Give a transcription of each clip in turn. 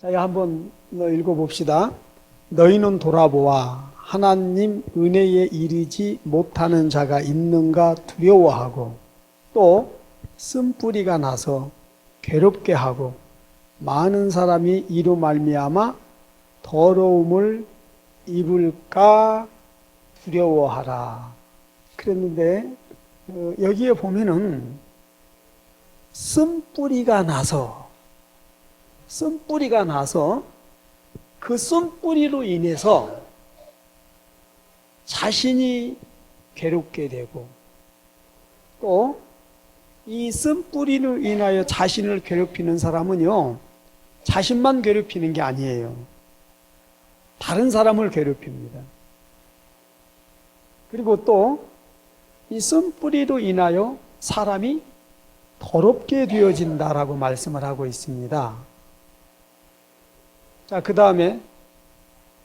자, 한번 읽어봅시다. 너희는 돌아보아 하나님 은혜에 이르지 못하는 자가 있는가 두려워하고 또 쓴뿌리가 나서 괴롭게 하고 많은 사람이 이로 말미암아 더러움을 입을까 두려워하라. 그랬는데 여기에 보면은 쓴뿌리가 나서 그 쓴뿌리로 인해서 자신이 괴롭게 되고 또 이 쓴뿌리로 인하여 자신을 괴롭히는 사람은요, 자신만 괴롭히는 게 아니에요. 다른 사람을 괴롭힙니다. 그리고 또 이 쓴뿌리로 인하여 사람이 더럽게 되어진다라고 말씀을 하고 있습니다. 자, 그 다음에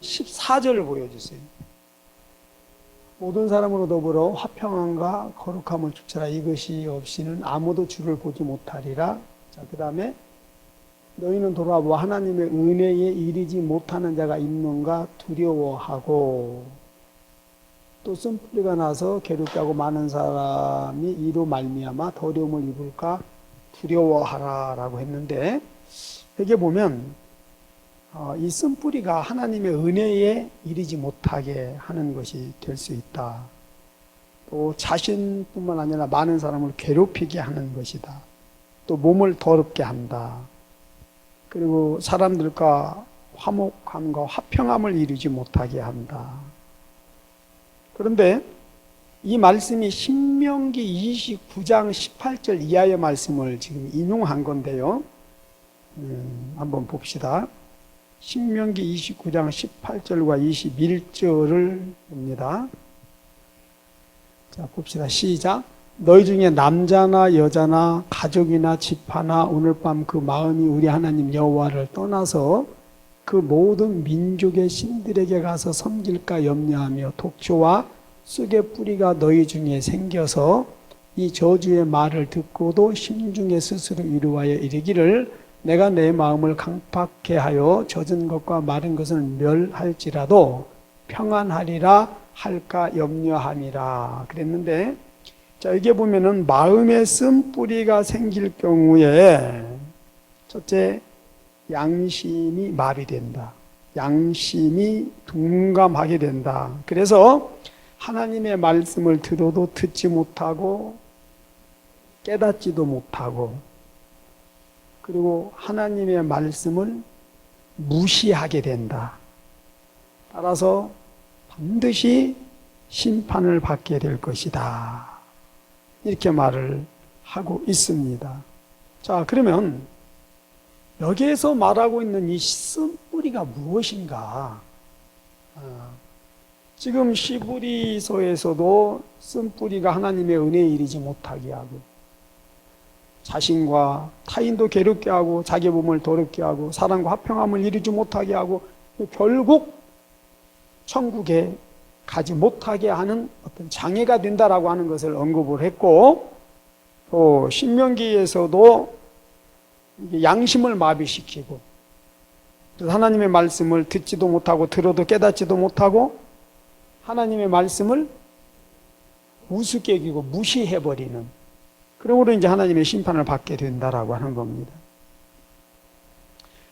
14절을 보여주세요. 모든 사람으로 더불어 화평함과 거룩함을 주체라. 이것이 없이는 아무도 주를 보지 못하리라. 자, 그 다음에 너희는 돌아보아 하나님의 은혜에 이르지 못하는 자가 있는가 두려워하고 또 쓴뿌리가 나서 괴롭게 하고 많은 사람이 이로 말미암아 더러움을 입을까 두려워하라 라고 했는데, 여기 보면 이 쓴뿌리가 하나님의 은혜에 이르지 못하게 하는 것이 될 수 있다. 또 자신뿐만 아니라 많은 사람을 괴롭히게 하는 것이다. 또 몸을 더럽게 한다. 그리고 사람들과 화목함과 화평함을 이루지 못하게 한다. 그런데 이 말씀이 신명기 29장 18절 이하의 말씀을 지금 인용한 건데요. 한번 봅시다. 신명기 29장 18절과 21절을 봅니다. 자, 봅시다. 시작. 너희 중에 남자나 여자나 가족이나 집하나 오늘 밤 그 마음이 우리 하나님 여호와를 떠나서 그 모든 민족의 신들에게 가서 섬길까 염려하며 독초와 쑥의 뿌리가 너희 중에 생겨서 이 저주의 말을 듣고도 심중에 스스로 이루하여 이르기를 내가 내 마음을 강팍해 하여 젖은 것과 마른 것을 멸할지라도 평안하리라 할까 염려함이라 그랬는데, 자, 여기 보면은 마음에 쓴뿌리가 생길 경우에 첫째, 양심이 마비된다. 양심이 둔감하게 된다. 그래서 하나님의 말씀을 들어도 듣지 못하고 깨닫지도 못하고, 그리고 하나님의 말씀을 무시하게 된다. 따라서 반드시 심판을 받게 될 것이다. 이렇게 말을 하고 있습니다. 자, 그러면 여기에서 말하고 있는 이 쓴뿌리가 무엇인가? 지금 시브리서에서도 쓴뿌리가 하나님의 은혜에 이르지 못하게 하고 자신과 타인도 괴롭게 하고 자기 몸을 더럽게 하고 사람과 화평함을 이루지 못하게 하고 결국 천국에 가지 못하게 하는 어떤 장애가 된다라고 하는 것을 언급을 했고, 또 신명기에서도 양심을 마비시키고 하나님의 말씀을 듣지도 못하고 들어도 깨닫지도 못하고 하나님의 말씀을 우습게 여기고 무시해버리는, 그러므로 이제 하나님의 심판을 받게 된다라고 하는 겁니다.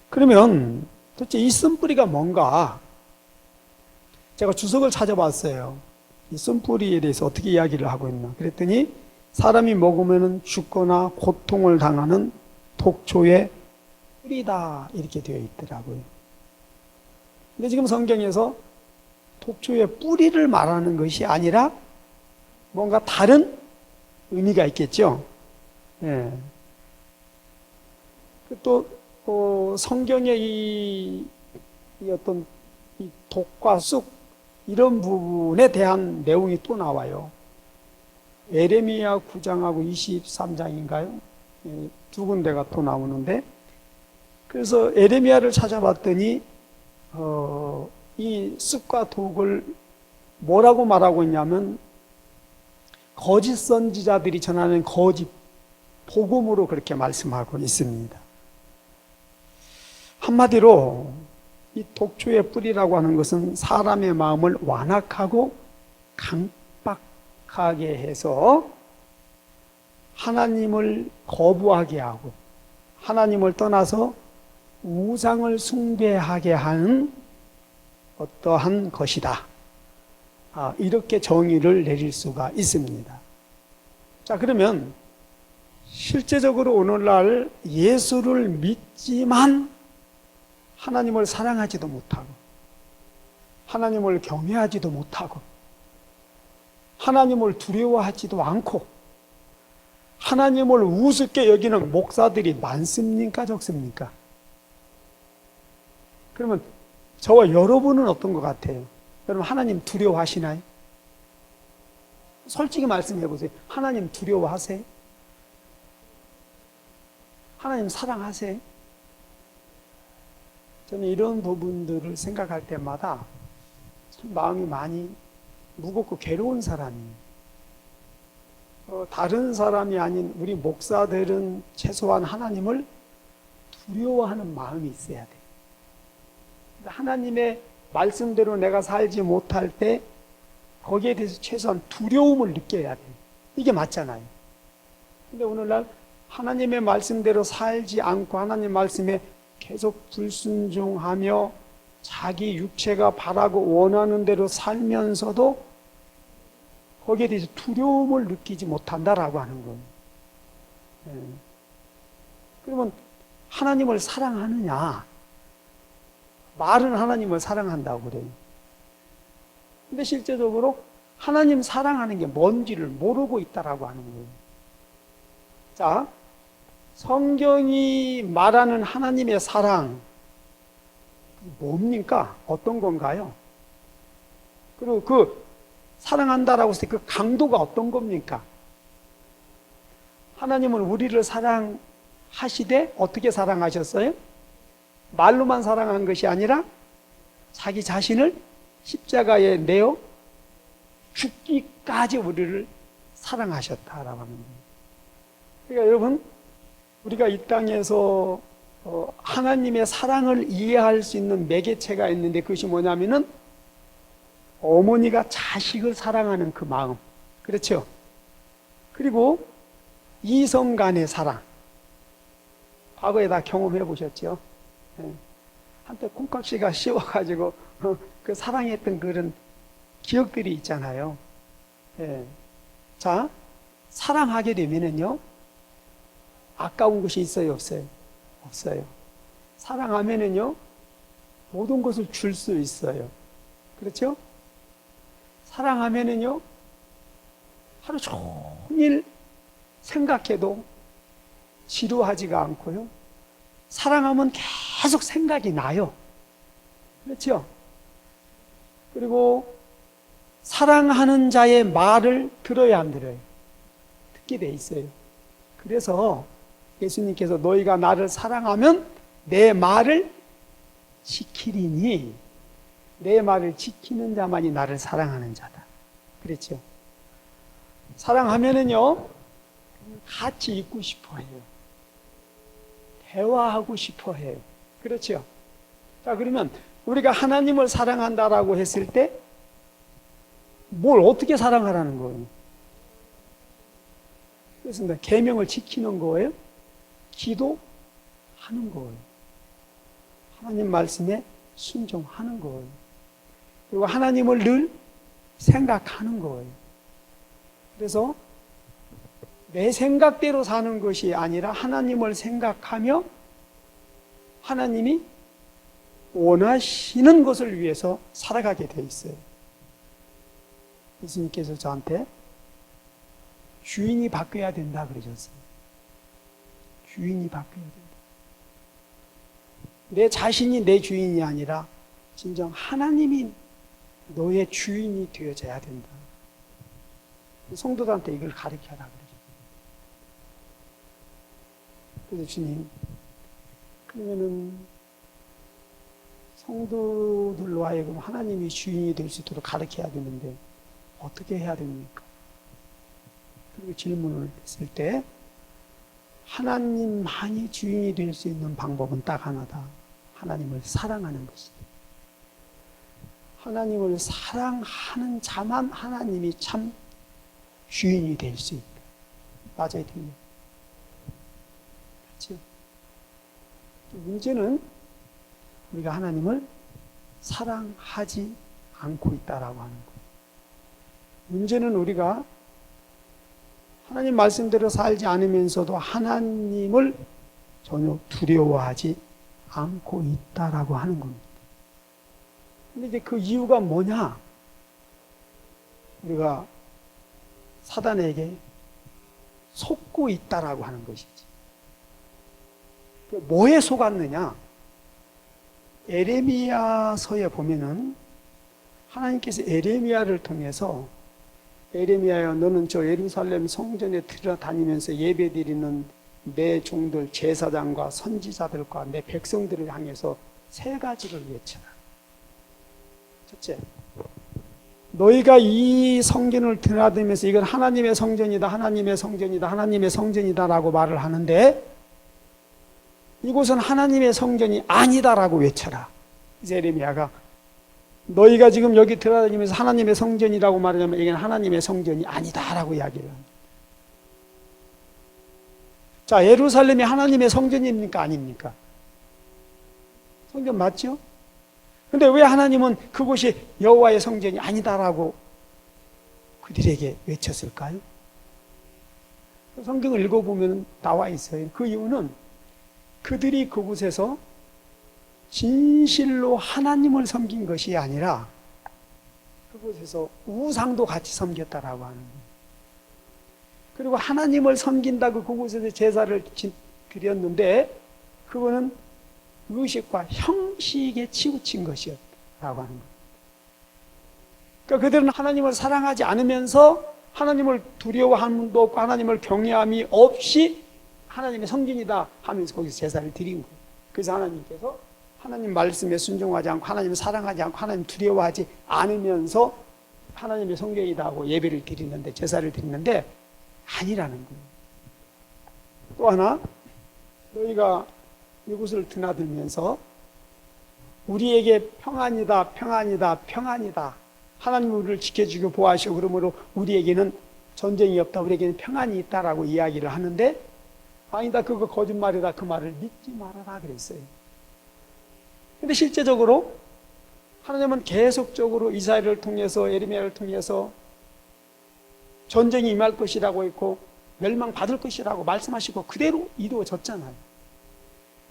그러면 도대체 이 쓴뿌리가 뭔가? 제가 주석을 찾아봤어요. 이 쓴뿌리에 대해서 어떻게 이야기를 하고 있나. 그랬더니 사람이 먹으면 죽거나 고통을 당하는 독초의 뿌리다 이렇게 되어 있더라고요. 근데 지금 성경에서 독초의 뿌리를 말하는 것이 아니라 뭔가 다른 의미가 있겠죠. 예. 또 성경의 이 어떤 이 독과 쑥 이런 부분에 대한 내용이 또 나와요. 에레미야 9장하고 23장인가요? 예, 두 군데가 또 나오는데, 그래서 에레미야를 찾아봤더니 이 쑥과 독을 뭐라고 말하고 있냐면 거짓 선지자들이 전하는 거짓 복음으로 그렇게 말씀하고 있습니다. 한마디로 이 독초의 뿌리라고 하는 것은 사람의 마음을 완악하고 강박하게 해서 하나님을 거부하게 하고 하나님을 떠나서 우상을 숭배하게 하는 어떠한 것이다. 이렇게 정의를 내릴 수가 있습니다. 자, 그러면 실제적으로 오늘날 예수를 믿지만 하나님을 사랑하지도 못하고 하나님을 경외하지도 못하고 하나님을 두려워하지도 않고 하나님을 우습게 여기는 목사들이 많습니까? 적습니까? 그러면 저와 여러분은 어떤 것 같아요? 여러분 하나님 두려워하시나요? 솔직히 말씀해 보세요. 하나님 두려워하세요? 하나님 사랑하세요? 저는 이런 부분들을 생각할 때마다 참 마음이 많이 무겁고 괴로운 사람이에요. 다른 사람이 아닌 우리 목사들은 최소한 하나님을 두려워하는 마음이 있어야 돼요. 하나님의 말씀대로 내가 살지 못할 때 거기에 대해서 최소한 두려움을 느껴야 돼요. 이게 맞잖아요. 근데 오늘날 하나님의 말씀대로 살지 않고 하나님 말씀에 계속 불순종하며 자기 육체가 바라고 원하는 대로 살면서도 거기에 대해서 두려움을 느끼지 못한다라고 하는 거예요. 그러면 하나님을 사랑하느냐? 말은 하나님을 사랑한다고 그래요. 근데 실제적으로 하나님 사랑하는 게 뭔지를 모르고 있다라고 하는 거예요. 자, 성경이 말하는 하나님의 사랑 뭡니까? 어떤 건가요? 그리고 그 사랑한다라고 했을 때 그 강도가 어떤 겁니까? 하나님은 우리를 사랑하시되 어떻게 사랑하셨어요? 말로만 사랑한 것이 아니라 자기 자신을 십자가에 내어 죽기까지 우리를 사랑하셨다라고 하는 거예요. 그러니까 여러분, 우리가 이 땅에서 하나님의 사랑을 이해할 수 있는 매개체가 있는데 그것이 뭐냐면은 어머니가 자식을 사랑하는 그 마음. 그렇죠? 그리고 이성 간의 사랑. 과거에 다 경험해 보셨죠? 한때 콩깍지가 씌워가지고 그 사랑했던 그런 기억들이 있잖아요. 자, 사랑하게 되면은요, 아까운 것이 있어요, 없어요? 없어요. 사랑하면은요, 모든 것을 줄 수 있어요. 그렇죠? 사랑하면은요, 하루 종일 생각해도 지루하지가 않고요. 사랑하면 계속 생각이 나요. 그렇죠? 그리고 사랑하는 자의 말을 들어야 안 들어요? 듣게 돼 있어요. 그래서 예수님께서 너희가 나를 사랑하면 내 말을 지키리니 내 말을 지키는 자만이 나를 사랑하는 자다. 그랬죠? 사랑하면은요, 같이 있고 싶어 해요. 대화하고 싶어 해요. 그렇죠? 자, 그러면 우리가 하나님을 사랑한다라고 했을 때 뭘 어떻게 사랑하라는 거예요? 그렇습니다. 계명을 지키는 거예요. 기도하는 거예요. 하나님 말씀에 순종하는 거예요. 그리고 하나님을 늘 생각하는 거예요. 그래서 내 생각대로 사는 것이 아니라 하나님을 생각하며 하나님이 원하시는 것을 위해서 살아가게 돼 있어요. 예수님께서 저한테 주인이 바뀌어야 된다 그러셨어요. 주인이 바뀌어야 된다. 내 자신이 내 주인이 아니라 진정 하나님이 너의 주인이 되어져야 된다. 성도들한테 이걸 가르쳐라 그러죠. 그래서 주님, 그러면은 성도들로 하여금 하나님이 주인이 될 수 있도록 가르쳐야 되는데 어떻게 해야 됩니까? 그리고 질문을 했을 때 하나님만이 주인이 될 수 있는 방법은 딱 하나다. 하나님을 사랑하는 것이다. 하나님을 사랑하는 자만 하나님이 참 주인이 될 수 있다. 맞아야 돼요. 그렇죠? 문제는 우리가 하나님을 사랑하지 않고 있다라고 하는 거예요. 문제는 우리가 하나님 말씀대로 살지 않으면서도 하나님을 전혀 두려워하지 않고 있다라고 하는 겁니다. 근데 이제 그 이유가 뭐냐? 우리가 사단에게 속고 있다라고 하는 것이지. 뭐에 속았느냐? 에레미야서에 보면은 하나님께서 에레미야를 통해서 에레미야여 너는 저 예루살렘 성전에 들어다니면서 예배드리는 내 종들 제사장과 선지자들과 내 백성들을 향해서 세 가지를 외쳐라. 첫째, 너희가 이 성전을 드나들면서 이건 하나님의 성전이다, 하나님의 성전이다, 하나님의 성전이다라고 말을 하는데 이곳은 하나님의 성전이 아니다라고 외쳐라. 이제 에레미야가 너희가 지금 여기 들어다니면서 하나님의 성전이라고 말하자면 이건 하나님의 성전이 아니다라고 이야기를 합니다. 자, 예루살렘이 하나님의 성전입니까? 아닙니까? 성전 맞죠? 근데 왜 하나님은 그곳이 여호와의 성전이 아니다라고 그들에게 외쳤을까요? 성경을 읽어보면 나와 있어요. 그 이유는 그들이 그곳에서 진실로 하나님을 섬긴 것이 아니라 그곳에서 우상도 같이 섬겼다라고 하는 거예요. 그리고 하나님을 섬긴다고 그곳에서 제사를 드렸는데 그거는 의식과 형식에 치우친 것이었다라고 하는 거예요. 그러니까 그들은 하나님을 사랑하지 않으면서 하나님을 두려워함도 없고 하나님을 경외함이 없이 하나님의 성전이다 하면서 거기서 제사를 드린 거예요. 그래서 하나님께서 하나님 말씀에 순종하지 않고 하나님을 사랑하지 않고 하나님 두려워하지 않으면서 하나님의 성전이다 하고 예배를 드리는데 제사를 드리는데 아니라는 거예요. 또 하나 너희가 이곳을 드나들면서 우리에게 평안이다 평안이다 평안이다 하나님 우리를 지켜주고 보호하시고 그러므로 우리에게는 전쟁이 없다 우리에게는 평안이 있다라고 이야기를 하는데 아니다 그거 거짓말이다 그 말을 믿지 말아라 그랬어요. 근데 실제적으로 하나님은 계속적으로 이스라엘을 통해서 에레미야를 통해서 전쟁이 임할 것이라고 했고 멸망받을 것이라고 말씀하시고 그대로 이루어졌잖아요.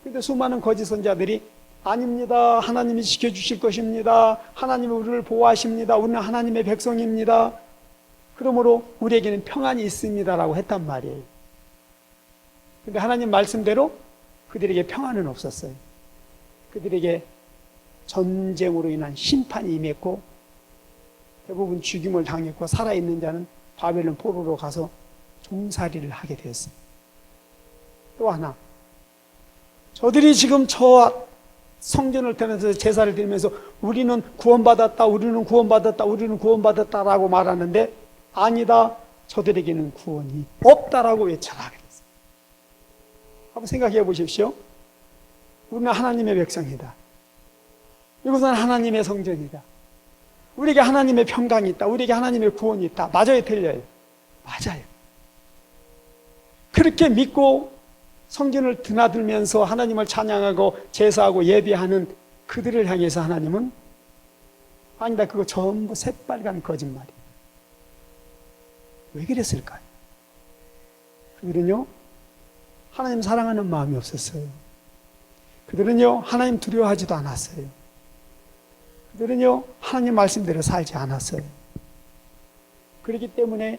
그런데 수많은 거짓 선자들이 아닙니다. 하나님이 지켜주실 것입니다. 하나님이 우리를 보호하십니다. 우리는 하나님의 백성입니다. 그러므로 우리에게는 평안이 있습니다라고 했단 말이에요. 그런데 하나님 말씀대로 그들에게 평안은 없었어요. 그들에게 전쟁으로 인한 심판이 임했고 대부분 죽임을 당했고 살아있는 자는 바벨론 포로로 가서 종살이를 하게 되었어요. 또 하나 저들이 지금 저 성전을 통해서 제사를 드리면서 우리는 구원받았다 우리는 구원받았다 우리는 구원받았다라고 말하는데 아니다 저들에게는 구원이 없다라고 외쳐라 그랬어요. 한번 생각해 보십시오. 우리는 하나님의 백성이다. 이것은 하나님의 성전이다. 우리에게 하나님의 평강이 있다. 우리에게 하나님의 구원이 있다. 맞아요, 틀려요? 맞아요. 그렇게 믿고 성전을 드나들면서 하나님을 찬양하고 제사하고 예배하는 그들을 향해서 하나님은 아니다. 그거 전부 새빨간 거짓말이에요. 왜 그랬을까요? 그들은요, 하나님 사랑하는 마음이 없었어요. 그들은요, 하나님 두려워하지도 않았어요. 그들은요, 하나님 말씀대로 살지 않았어요. 그렇기 때문에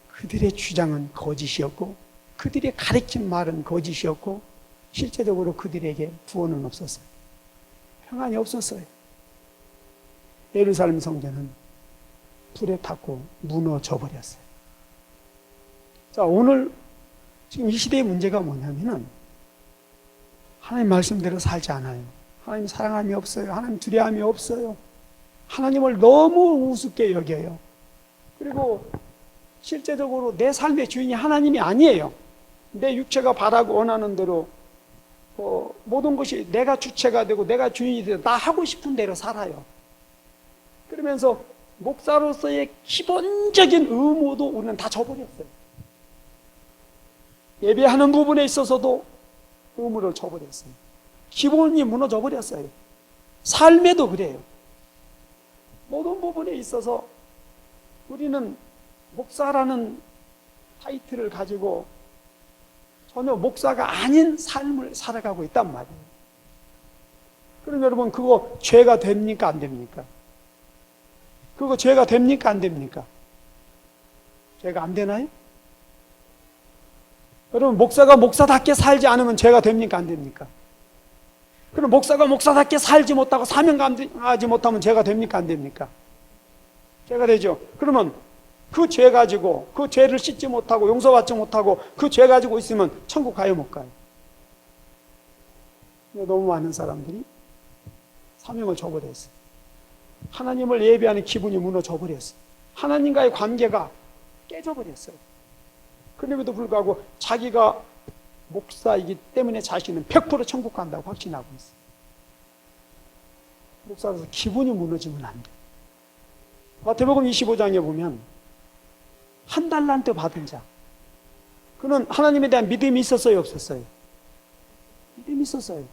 그들의 주장은 거짓이었고, 그들의 가르친 말은 거짓이었고, 실제적으로 그들에게 구원은 없었어요. 평안이 없었어요. 예루살렘 성전은 불에 탔고 무너져 버렸어요. 자, 오늘 지금 이 시대의 문제가 뭐냐면은 하나님 말씀대로 살지 않아요. 하나님 사랑함이 없어요. 하나님 두려움이 없어요. 하나님을 너무 우습게 여겨요. 그리고 실제적으로 내 삶의 주인이 하나님이 아니에요. 내 육체가 바라고 원하는 대로 모든 것이 내가 주체가 되고 내가 주인이 되고 나 하고 싶은 대로 살아요. 그러면서 목사로서의 기본적인 의무도 우리는 다 저버렸어요. 예배하는 부분에 있어서도 의무를 저버렸어요. 기본이 무너져 버렸어요. 삶에도 그래요. 모든 부분에 있어서 우리는 목사라는 타이틀을 가지고 전혀 목사가 아닌 삶을 살아가고 있단 말이에요. 그럼 여러분, 그거 죄가 됩니까? 안 됩니까? 그거 죄가 됩니까? 안 됩니까? 죄가 안 되나요? 여러분, 목사가 목사답게 살지 않으면 죄가 됩니까? 안 됩니까? 그럼 목사가 목사답게 살지 못하고 사명감하지 못하면 죄가 됩니까? 안 됩니까? 죄가 되죠. 그러면 그 죄 가지고, 그 죄를 씻지 못하고 용서받지 못하고 그 죄 가지고 있으면 천국 가요, 못 가요? 너무 많은 사람들이 사명을 저버렸어요. 하나님을 예배하는 기분이 무너져 버렸어요. 하나님과의 관계가 깨져버렸어요. 그럼에도 불구하고 자기가 목사이기 때문에 자신은 100% 천국 간다고 확신하고 있어요. 목사로서 기분이 무너지면 안 돼요. 마태복음 25장에 보면 한 달란트 받은 자, 그는 하나님에 대한 믿음이 있었어요, 없었어요? 믿음이 있었어요.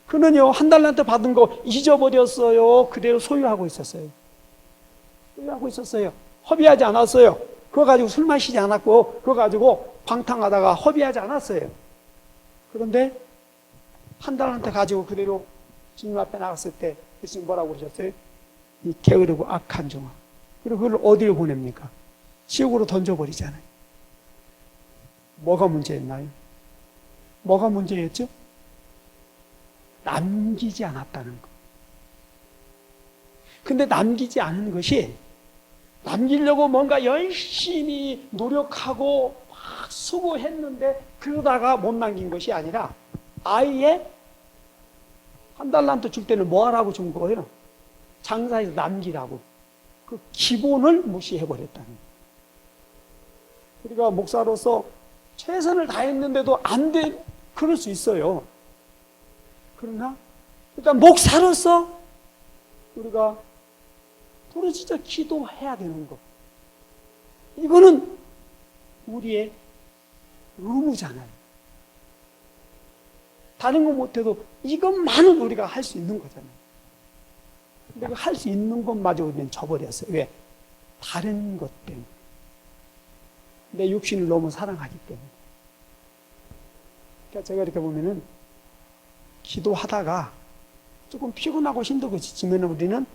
그는요, 한 달란트 받은 거 잊어버렸어요? 그대로 소유하고 있었어요? 소유하고 있었어요. 허비하지 않았어요. 그거 가지고 술 마시지 않았고, 그거 가지고 방탕하다가 허비하지 않았어요. 그런데 한 달란트 가지고 그대로 주님 앞에 나갔을 때 예수님 뭐라고 그러셨어요? 이 게으르고 악한 종아. 그리고 그걸 어디로 보냅니까? 지옥으로 던져버리잖아요. 뭐가 문제였나요? 뭐가 문제였죠? 남기지 않았다는 거. 근데 남기지 않은 것이, 남기려고 뭔가 열심히 노력하고 막 수고했는데 그러다가 못 남긴 것이 아니라 아예 한 달란트 줄 때는 뭐 하라고 준 거예요? 장사해서 남기라고. 그 기본을 무시해버렸다는 거예요. 우리가 목사로서 최선을 다했는데도 안 돼, 그럴 수 있어요. 그러나 일단 목사로서 우리가 부르짖어 기도해야 되는 것, 이거는 우리의 의무잖아요. 다른 거 못해도 이것만은 우리가 할 수 있는 거잖아요. 근데 그 할 수 있는 것마저 우리는 저버렸어요. 왜? 다른 것 때문에. 내 육신을 너무 사랑하기 때문에. 그러니까 제가 이렇게 보면은 기도하다가 조금 피곤하고 힘들고 지치면 우리는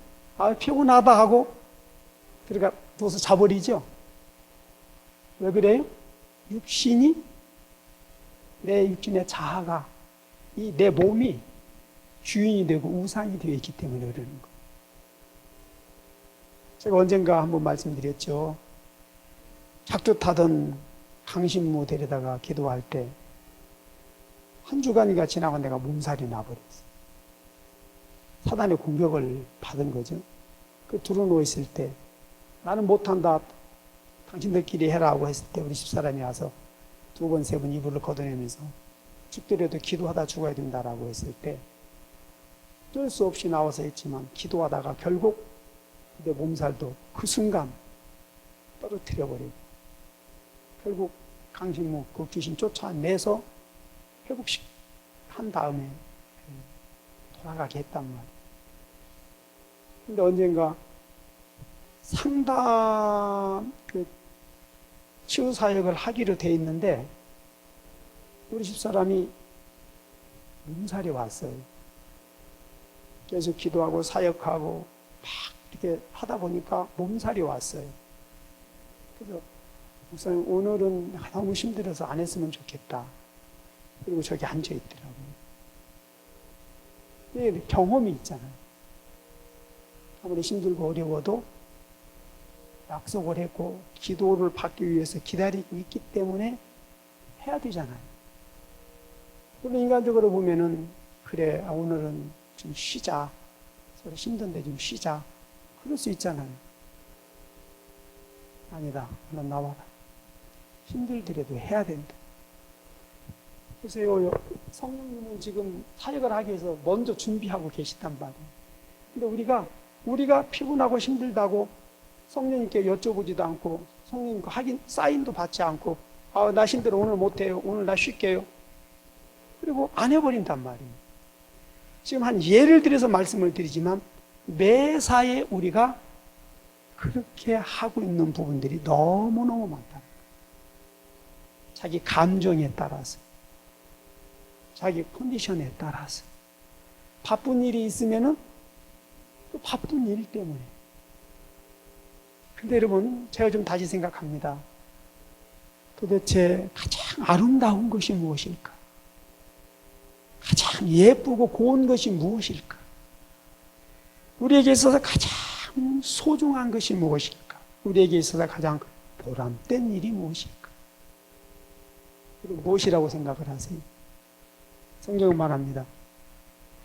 피곤하다 하고 그러니까 둬서 자버리죠. 왜 그래요? 육신이, 내 육신의 자아가, 이 내 몸이 주인이 되고 우상이 되어 있기 때문에 그러는 거예요. 제가 언젠가 한번 말씀드렸죠. 작두 타던 강신무 데려다가 기도할 때 한 주간이가 지나고 내가 몸살이 나버렸어요. 사단의 공격을 받은 거죠. 그 두루 있을 때 나는 못한다, 당신들끼리 해라고 했을 때 우리 집사람이 와서 두 번, 세 번 이불을 걷어내면서 죽더라도 기도하다 죽어야 된다라고 했을 때 어쩔 수 없이 나와서 했지만 기도하다가 결국 내 몸살도 그 순간 떨어뜨려버리고 결국 강신무 그 귀신 쫓아내서 회복한 다음에 돌아가게 했단 말이에요. 근데 언젠가 상담 치유사역을 하기로 돼 있는데 우리 집사람이 몸살이 왔어요. 계속 기도하고 사역하고 막 이렇게 하다 보니까 몸살이 왔어요. 그래서 목사님, 오늘은 너무 힘들어서 안 했으면 좋겠다. 그리고 저기 앉아있더라고요. 네, 경험이 있잖아요. 아무리 힘들고 어려워도 약속을 했고 기도를 받기 위해서 기다리고 있기 때문에 해야 되잖아요. 물론 인간적으로 보면은 그래, 오늘은 좀 쉬자. 서로 힘든데 좀 쉬자. 그럴 수 있잖아요. 아니다. 넌 나와라. 힘들더라도 해야 된다. 그래서 성령님은 지금 사역을 하기 위해서 먼저 준비하고 계시단 말이에요. 근데 우리가 피곤하고 힘들다고 성령님께 여쭤보지도 않고 성령님께 확인 사인도 받지 않고 나 힘들어 오늘 못해요. 오늘 나 쉴게요. 그리고 안 해버린단 말이에요. 지금 한 예를 들어서 말씀을 드리지만 매사에 우리가 그렇게 하고 있는 부분들이 너무너무 많다. 자기 감정에 따라서, 자기 컨디션에 따라서. 바쁜 일이 있으면은 그 바쁜 일 때문에. 근데 여러분, 제가 좀 다시 생각합니다. 도대체 가장 아름다운 것이 무엇일까? 가장 예쁘고 고운 것이 무엇일까? 우리에게 있어서 가장 소중한 것이 무엇일까? 우리에게 있어서 가장 보람된 일이 무엇일까? 그리고 무엇이라고 생각을 하세요? 성경은 말합니다.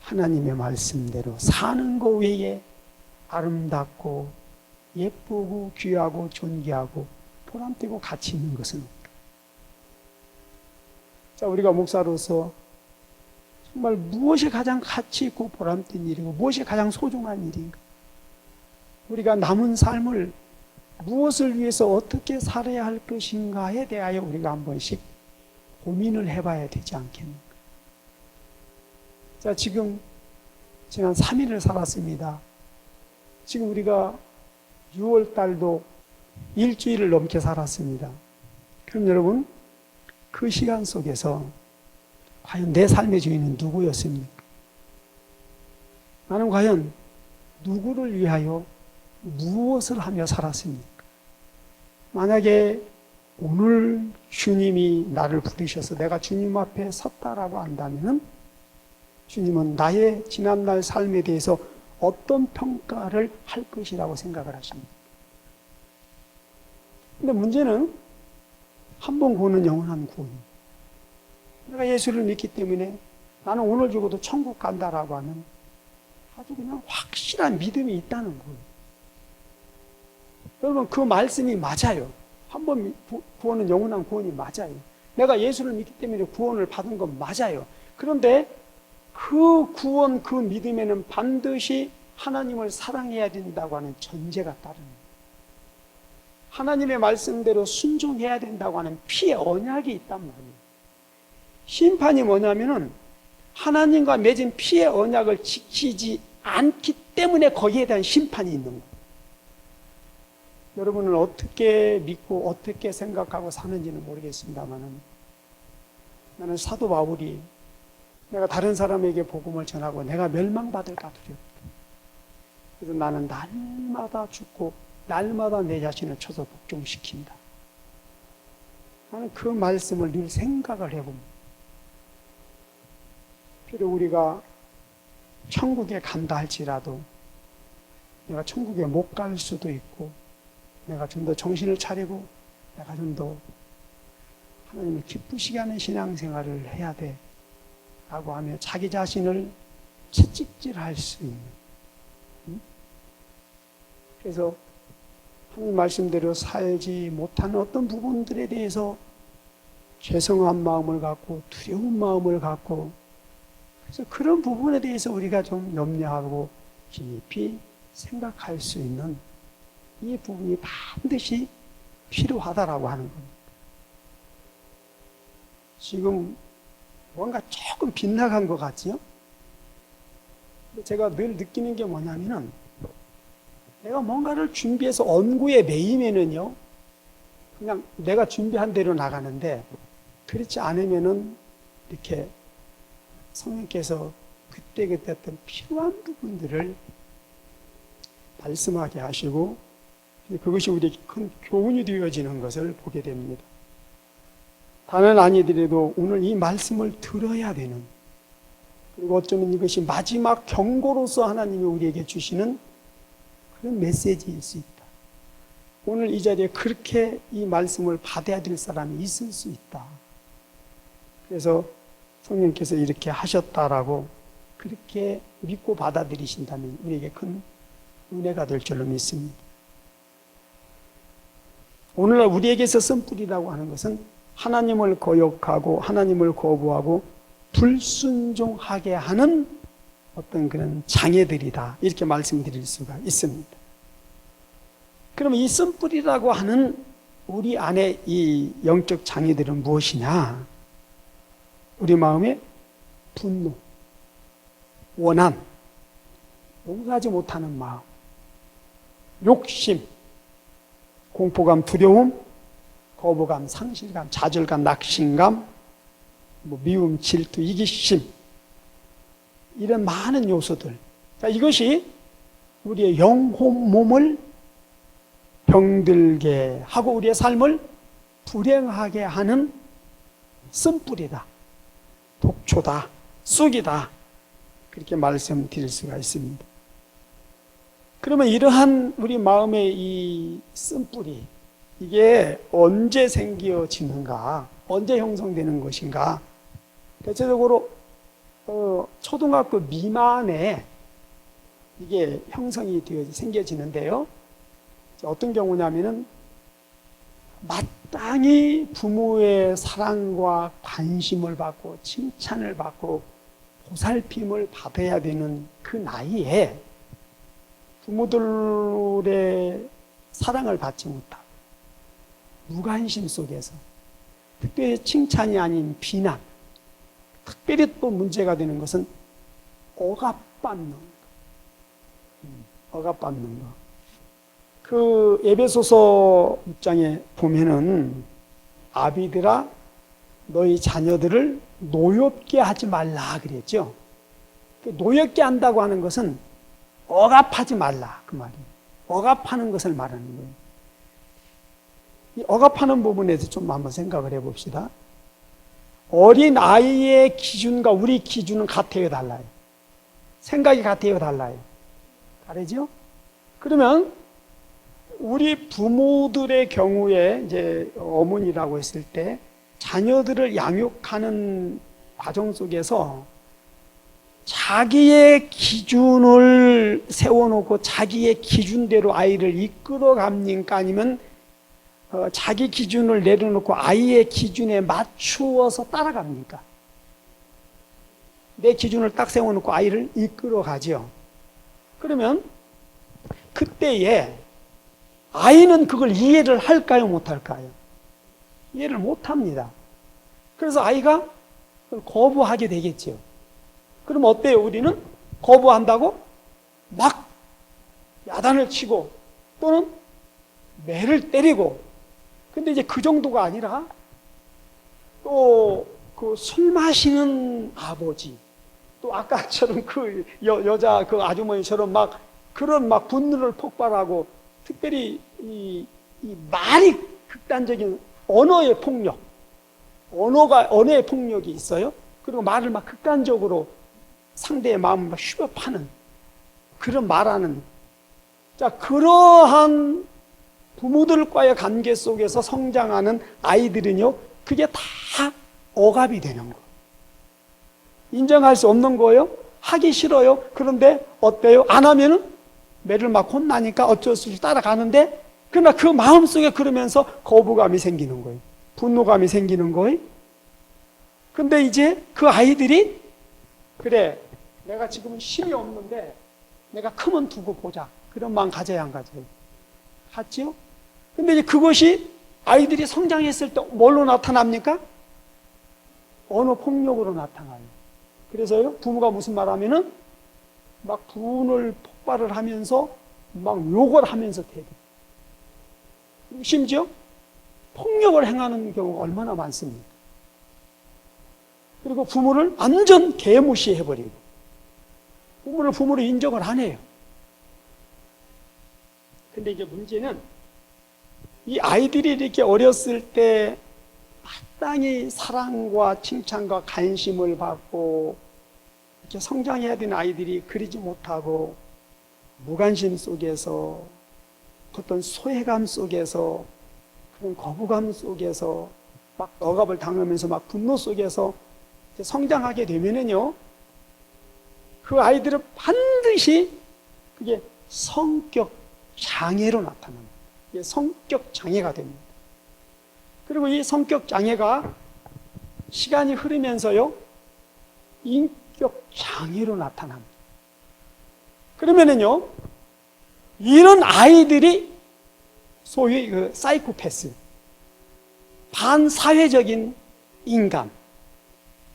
하나님의 말씀대로 사는 것 외에 아름답고 예쁘고 귀하고 존귀하고 보람되고 가치 있는 것은 없다. 자, 우리가 목사로서 정말 무엇이 가장 가치 있고 보람된 일이고 무엇이 가장 소중한 일인가? 우리가 남은 삶을 무엇을 위해서 어떻게 살아야 할 것인가에 대하여 우리가 한 번씩 고민을 해봐야 되지 않겠는가? 자, 지금 지난 3일을 살았습니다. 지금 우리가 6월 달도 일주일을 넘게 살았습니다. 그럼 여러분, 그 시간 속에서 과연 내 삶의 주인은 누구였습니까? 나는 과연 누구를 위하여 무엇을 하며 살았습니까? 만약에 오늘 주님이 나를 부르셔서 내가 주님 앞에 섰다라고 한다면 주님은 나의 지난날 삶에 대해서 어떤 평가를 할 것이라고 생각을 하십니까? 근데 문제는 한 번 구원은 영원한 구원입니다. 내가 예수를 믿기 때문에 나는 오늘 죽어도 천국 간다라고 하는 아주 그냥 확실한 믿음이 있다는 거예요. 여러분, 그 말씀이 맞아요. 한 번 구원은 영원한 구원이 맞아요. 내가 예수를 믿기 때문에 구원을 받은 건 맞아요. 그런데 그 구원, 그 믿음에는 반드시 하나님을 사랑해야 된다고 하는 전제가 따릅니다. 하나님의 말씀대로 순종해야 된다고 하는 피의 언약이 있단 말이에요. 심판이 뭐냐면은 하나님과 맺은 피의 언약을 지키지 않기 때문에 거기에 대한 심판이 있는 거예요. 여러분은 어떻게 믿고 어떻게 생각하고 사는지는 모르겠습니다만은 나는 사도 바울이 내가 다른 사람에게 복음을 전하고 내가 멸망받을까 두렵다. 그래서 나는 날마다 죽고 날마다 내 자신을 쳐서 복종시킨다. 나는 그 말씀을 늘 생각을 해봅니다. 그리고 우리가 천국에 간다 할지라도 내가 천국에 못 갈 수도 있고 내가 좀 더 정신을 차리고 내가 좀 더 하나님을 기쁘시게 하는 신앙생활을 해야 돼 라고 하며 자기 자신을 채찍질할 수 있는, 그래서 하나님 말씀대로 살지 못하는 어떤 부분들에 대해서 죄송한 마음을 갖고 두려운 마음을 갖고, 그래서 그런 부분에 대해서 우리가 좀 염려하고 깊이 생각할 수 있는 이 부분이 반드시 필요하다라고 하는 겁니다. 지금 뭔가 조금 빗나간 것 같지요? 근데 제가 늘 느끼는 게 뭐냐면은 내가 뭔가를 준비해서 언구에 매이면은요, 그냥 내가 준비한 대로 나가는데 그렇지 않으면은 이렇게 성령께서 그때그때 어떤 필요한 부분들을 말씀하게 하시고 그것이 우리에게 큰 교훈이 되어지는 것을 보게 됩니다. 다는 아니더라도 오늘 이 말씀을 들어야 되는, 그리고 어쩌면 이것이 마지막 경고로서 하나님이 우리에게 주시는 그런 메시지일 수 있다. 오늘 이 자리에 그렇게 이 말씀을 받아야 될 사람이 있을 수 있다. 그래서 성령께서 이렇게 하셨다라고 그렇게 믿고 받아들이신다면 우리에게 큰 은혜가 될 줄로 믿습니다. 오늘날 우리에게서 쓴 뿌리라고 하는 것은 하나님을 거역하고 하나님을 거부하고 불순종하게 하는 어떤 그런 장애들이다. 이렇게 말씀드릴 수가 있습니다. 그러면 이 쓴뿌리라고 하는 우리 안에 이 영적 장애들은 무엇이냐? 우리 마음에 분노, 원한, 용서하지 못하는 마음, 욕심, 공포감, 두려움, 거부감, 상실감, 좌절감, 낙심감, 미움, 질투, 이기심, 이런 많은 요소들. 자, 이것이 우리의 영혼 몸을 병들게 하고 우리의 삶을 불행하게 하는 쓴뿌리다, 독초다, 쑥이다, 그렇게 말씀드릴 수가 있습니다. 그러면 이러한 우리 마음의 이 쓴뿌리, 이게 언제 생겨지는가, 언제 형성되는 것인가? 대체적으로 초등학교 미만에 이게 형성이 되어 생겨지는데요. 어떤 경우냐면은 마땅히 부모의 사랑과 관심을 받고 칭찬을 받고 보살핌을 받아야 되는 그 나이에 부모들의 사랑을 받지 못하고 무관심 속에서 특별히 칭찬이 아닌 비난, 특별히 또 문제가 되는 것은 억압받는 거. 억압받는 거. 그 에베소서 6장에 보면은 아비들아 너희 자녀들을 노엽게 하지 말라 그랬죠. 노엽게 한다고 하는 것은 억압하지 말라 그 말이에요. 억압하는 것을 말하는 거예요. 이 억압하는 부분에 대해서 좀 한번 생각을 해봅시다. 어린 아이의 기준과 우리 기준은 같아요, 달라요? 생각이 같아요, 달라요? 다르죠? 그러면 우리 부모들의 경우에 이제 어머니라고 했을 때 자녀들을 양육하는 과정 속에서 자기의 기준을 세워놓고 자기의 기준대로 아이를 이끌어갑니까? 아니면 자기 기준을 내려놓고 아이의 기준에 맞추어서 따라갑니까? 내 기준을 딱 세워놓고 아이를 이끌어가죠. 그러면 그때에 아이는 그걸 이해를 할까요? 못할까요? 이해를 못합니다. 그래서 아이가 그걸 거부하게 되겠죠. 그럼 어때요? 우리는 거부한다고 막 야단을 치고 또는 매를 때리고, 근데 이제 그 정도가 아니라 또 그 술 마시는 아버지, 또 아까처럼 그 여자 그 아주머니처럼 막 그런 막 분노를 폭발하고, 특별히 이 말이 극단적인 언어의 폭력, 언어의 폭력이 있어요. 그리고 말을 막 극단적으로 상대의 마음을 막 휘벼파는 그런 말하는, 자, 그러한 부모들과의 관계 속에서 성장하는 아이들은요, 그게 다 억압이 되는 거예요. 인정할 수 없는 거예요. 하기 싫어요. 그런데 어때요? 안 하면은 매를 막 혼나니까 어쩔 수 없이 따라가는데, 그러나 그 마음속에 그러면서 거부감이 생기는 거예요. 분노감이 생기는 거예요. 근데 이제 그 아이들이 그래, 내가 지금 힘이 없는데 내가 크면 두고 보자, 그런 마음 가져야 안 가져요? 같죠? 근데 이제 그것이 아이들이 성장했을 때 뭘로 나타납니까? 언어 폭력으로 나타나요. 그래서요, 부모가 무슨 말 하면은 막 분을 폭발을 하면서 막 욕을 하면서 대대. 심지어 폭력을 행하는 경우가 얼마나 많습니까? 그리고 부모를 완전 개무시해버리고, 부모를 부모로 인정을 안 해요. 근데 이제 문제는 이 아이들이 이렇게 어렸을 때 마땅히 사랑과 칭찬과 관심을 받고 이렇게 성장해야 되는 아이들이 그러지 못하고 무관심 속에서, 어떤 소외감 속에서, 그런 거부감 속에서 막 억압을 당하면서 막 분노 속에서 성장하게 되면은요, 그 아이들은 반드시 그게 성격 장애로 나타납니다. 이게 성격 장애가 됩니다. 그리고 이 성격 장애가 시간이 흐르면서요, 인격 장애로 나타납니다. 그러면은요, 이런 아이들이 소위 그 사이코패스, 반사회적인 인간.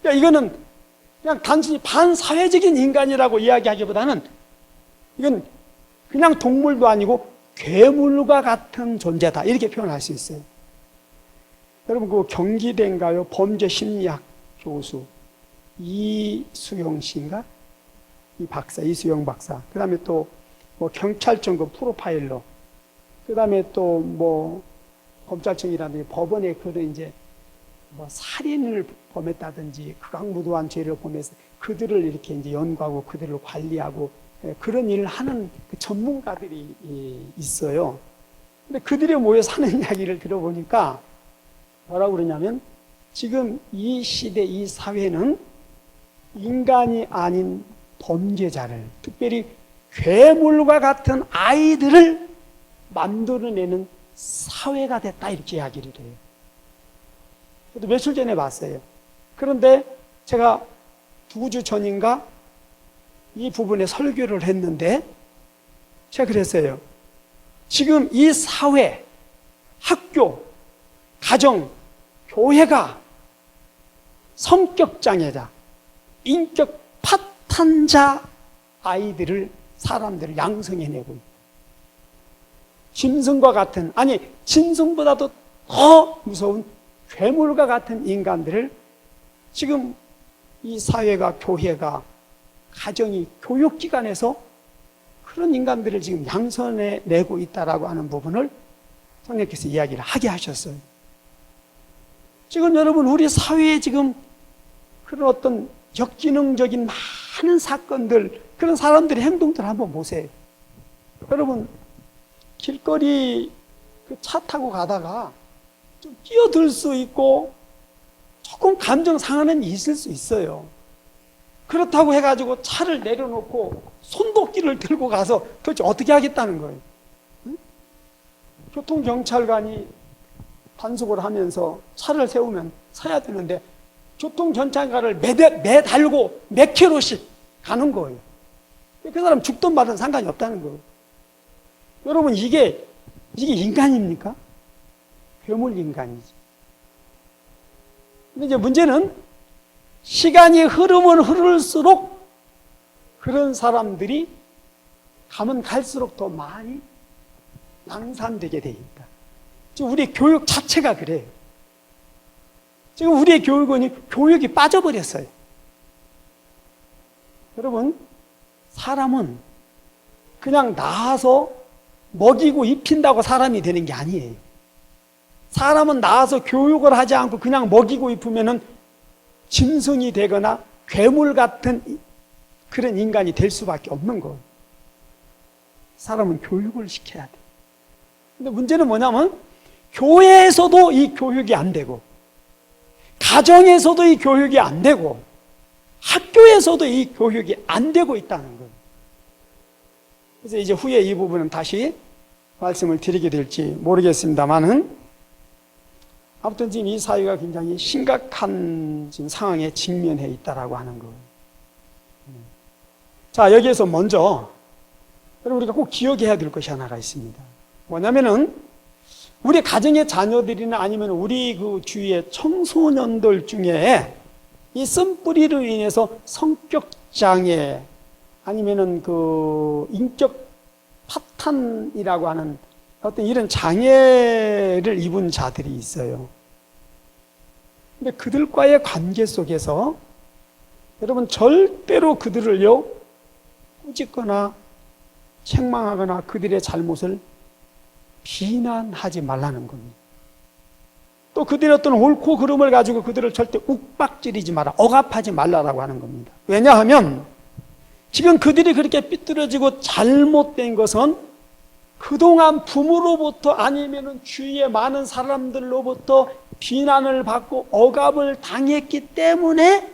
그러니까 이거는 그냥 단순히 반사회적인 인간이라고 이야기하기보다는 이건 그냥 동물도 아니고 괴물과 같은 존재다. 이렇게 표현할 수 있어요. 여러분, 그 경기대인가요? 범죄심리학 교수 이수영 씨인가? 이 박사, 이수영 박사. 그 다음에 또 뭐 경찰청 그 프로파일러. 그 다음에 또 뭐 검찰청이라든지 법원에 그런 이제 뭐 살인을 범했다든지 극악무도한 죄를 범해서 그들을 이렇게 이제 연구하고 그들을 관리하고 그런 일을 하는 그 전문가들이 있어요. 근데 그들이 모여서 하는 이야기를 들어보니까 뭐라고 그러냐면 지금 이 시대, 이 사회는 인간이 아닌 범죄자를, 특별히 괴물과 같은 아이들을 만들어내는 사회가 됐다, 이렇게 이야기를 해요. 저도 며칠 전에 봤어요. 그런데 제가 2주 전인가 이 부분에 설교를 했는데 제가 그랬어요. 지금 이 사회, 학교, 가정, 교회가 성격장애자, 인격 파탄자 아이들을, 사람들을 양성해내고 있다. 짐승과 같은, 아니 짐승보다도 더 무서운 괴물과 같은 인간들을 지금 이 사회가, 교회가, 가정이, 교육기관에서 그런 인간들을 지금 양성해내고 있다라고 하는 부분을 성령께서 이야기를 하게 하셨어요. 지금 여러분, 우리 사회에 지금 그런 어떤 역기능적인 많은 사건들, 그런 사람들의 행동들 한번 보세요. 여러분, 길거리 그 차 타고 가다가 좀 끼어들 수 있고 조금 감정 상하는 일이 있을 수 있어요. 그렇다고 해가지고 차를 내려놓고 손도끼를 들고 가서 도대체 어떻게 하겠다는 거예요? 응? 교통경찰관이 단속을 하면서 차를 세우면 서야 되는데 교통경찰관을 매달고 몇 킬로씩 가는 거예요. 그 사람 죽든 말든 상관이 없다는 거예요. 여러분, 이게 인간입니까? 괴물 인간이지. 근데 이제 문제는 시간이 흐르면 흐를수록 그런 사람들이 가면 갈수록 더 많이 양산되게 돼 있다. 지금 우리의 교육 자체가 그래요. 지금 우리의 교육이 빠져버렸어요. 여러분, 사람은 그냥 낳아서 먹이고 입힌다고 사람이 되는 게 아니에요. 사람은 낳아서 교육을 하지 않고 그냥 먹이고 입으면은 짐승이 되거나 괴물 같은 그런 인간이 될 수밖에 없는 거예요. 사람은 교육을 시켜야 돼. 근데 문제는 뭐냐면 교회에서도 이 교육이 안 되고, 가정에서도 이 교육이 안 되고, 학교에서도 이 교육이 안 되고 있다는 거예요. 그래서 이제 후에 이 부분은 다시 말씀을 드리게 될지 모르겠습니다만은, 아무튼 지금 이 사회가 굉장히 심각한 지금 상황에 직면해 있다라고 하는 거예요. 자, 여기에서 먼저 여러분, 우리가 꼭 기억해야 될 것이 하나가 있습니다. 뭐냐면은 우리 가정의 자녀들이나 아니면 우리 그 주위의 청소년들 중에 이 쓴뿌리로 인해서 성격 장애 아니면은 그 인격 파탄이라고 하는 어떤 이런 장애를 입은 자들이 있어요. 근데 그들과의 관계 속에서 여러분, 절대로 그들을요 꾸짖거나 책망하거나 그들의 잘못을 비난하지 말라는 겁니다. 또 그들의 어떤 옳고 그름을 가지고 그들을 절대 욱박지르지 마라, 억압하지 말라라고 하는 겁니다. 왜냐하면 지금 그들이 그렇게 삐뚤어지고 잘못된 것은 그동안 부모로부터 아니면 주위의 많은 사람들로부터 비난을 받고 억압을 당했기 때문에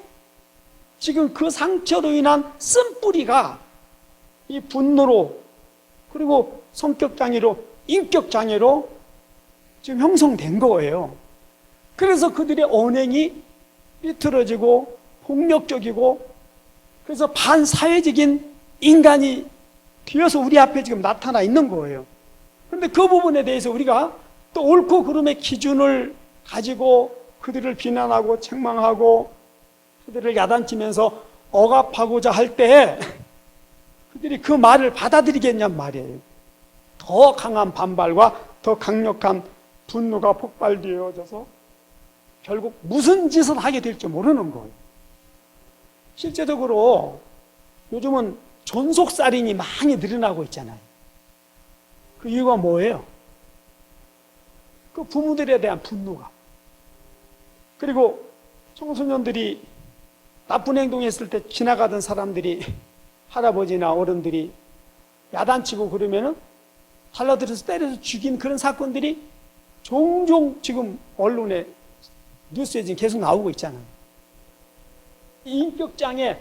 지금 그 상처로 인한 쓴뿌리가 이 분노로, 그리고 성격장애로, 인격장애로 지금 형성된 거예요. 그래서 그들의 언행이 삐뚤어지고 폭력적이고 그래서 반사회적인 인간이 되어서 우리 앞에 지금 나타나 있는 거예요. 그런데 그 부분에 대해서 우리가 또 옳고 그름의 기준을 가지고 그들을 비난하고 책망하고 그들을 야단치면서 억압하고자 할 때 그들이 그 말을 받아들이겠냔 말이에요. 더 강한 반발과 더 강력한 분노가 폭발되어져서 결국 무슨 짓을 하게 될지 모르는 거예요. 실제적으로 요즘은 존속살인이 많이 늘어나고 있잖아요. 그 이유가 뭐예요? 그 부모들에 대한 분노가. 그리고 청소년들이 나쁜 행동했을 때 지나가던 사람들이 할아버지나 어른들이 야단치고 그러면은 달라들어서 때려서 죽인 그런 사건들이 종종 지금 언론에 뉴스에 지금 계속 나오고 있잖아요. 인격장애,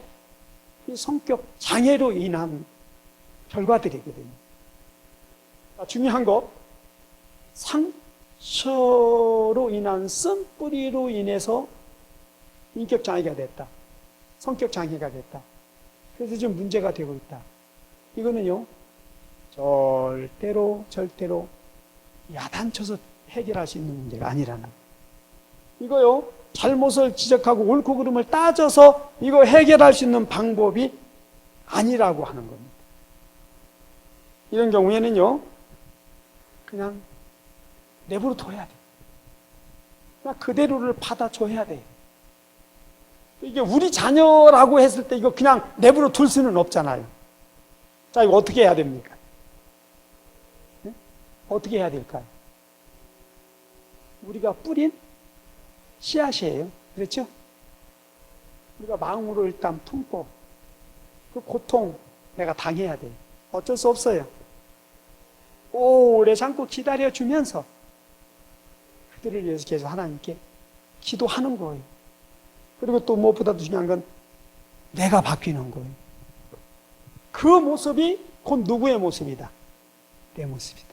성격 장애로 인한 결과들이거든요. 중요한 거, 상처로 인한 쓴뿌리로 인해서 인격장애가 됐다. 성격장애가 됐다. 그래서 지금 문제가 되고 있다. 이거는요, 절대로 야단쳐서 해결할 수 있는 문제가 아니라는 거예요. 이거요, 잘못을 지적하고 옳고 그름을 따져서 이거 해결할 수 있는 방법이 아니라고 하는 겁니다. 이런 경우에는요, 그냥 내버려 둬야 돼. 그냥 그대로를 받아줘야 돼. 이게 우리 자녀라고 했을 때 이거 그냥 내버려 둘 수는 없잖아요. 자, 이거 어떻게 해야 됩니까? 네? 어떻게 해야 될까요? 우리가 뿌린 씨앗이에요. 그렇죠? 우리가 마음으로 일단 품고 그 고통 내가 당해야 돼요. 어쩔 수 없어요. 오래 참고 기다려주면서 그들을 위해서 계속 하나님께 기도하는 거예요. 그리고 또 무엇보다도 중요한 건 내가 바뀌는 거예요. 그 모습이 곧 누구의 모습이다? 내 모습이다.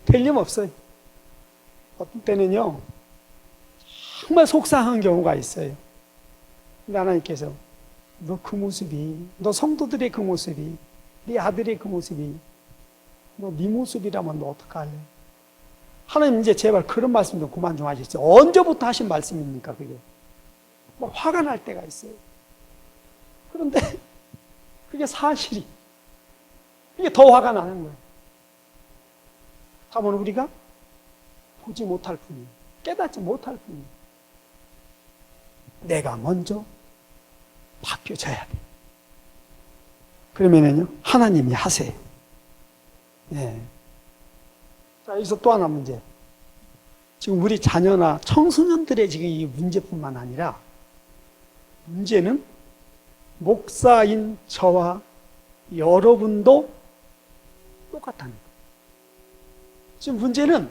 틀림없어요. 어떤 때는요, 정말 속상한 경우가 있어요. 근데 하나님께서 너 그 모습이, 너 성도들의 그 모습이, 네 아들의 그 모습이 너 네 모습이라면 너 어떡할래? 하나님 이제 제발 그런 말씀 좀 그만 좀 하시죠. 언제부터 하신 말씀입니까 그게? 막 화가 날 때가 있어요. 그런데 그게 사실이, 이게 더 화가 나는 거예요. 다만 우리가 보지 못할 뿐이에요. 깨닫지 못할 뿐이에요. 내가 먼저 바뀌어져야 돼. 그러면은요, 하나님이 하세요. 예. 자, 여기서 또 하나 문제. 지금 우리 자녀나 청소년들의 지금 이 문제뿐만 아니라, 문제는 목사인 저와 여러분도 똑같다는 거예요. 지금 문제는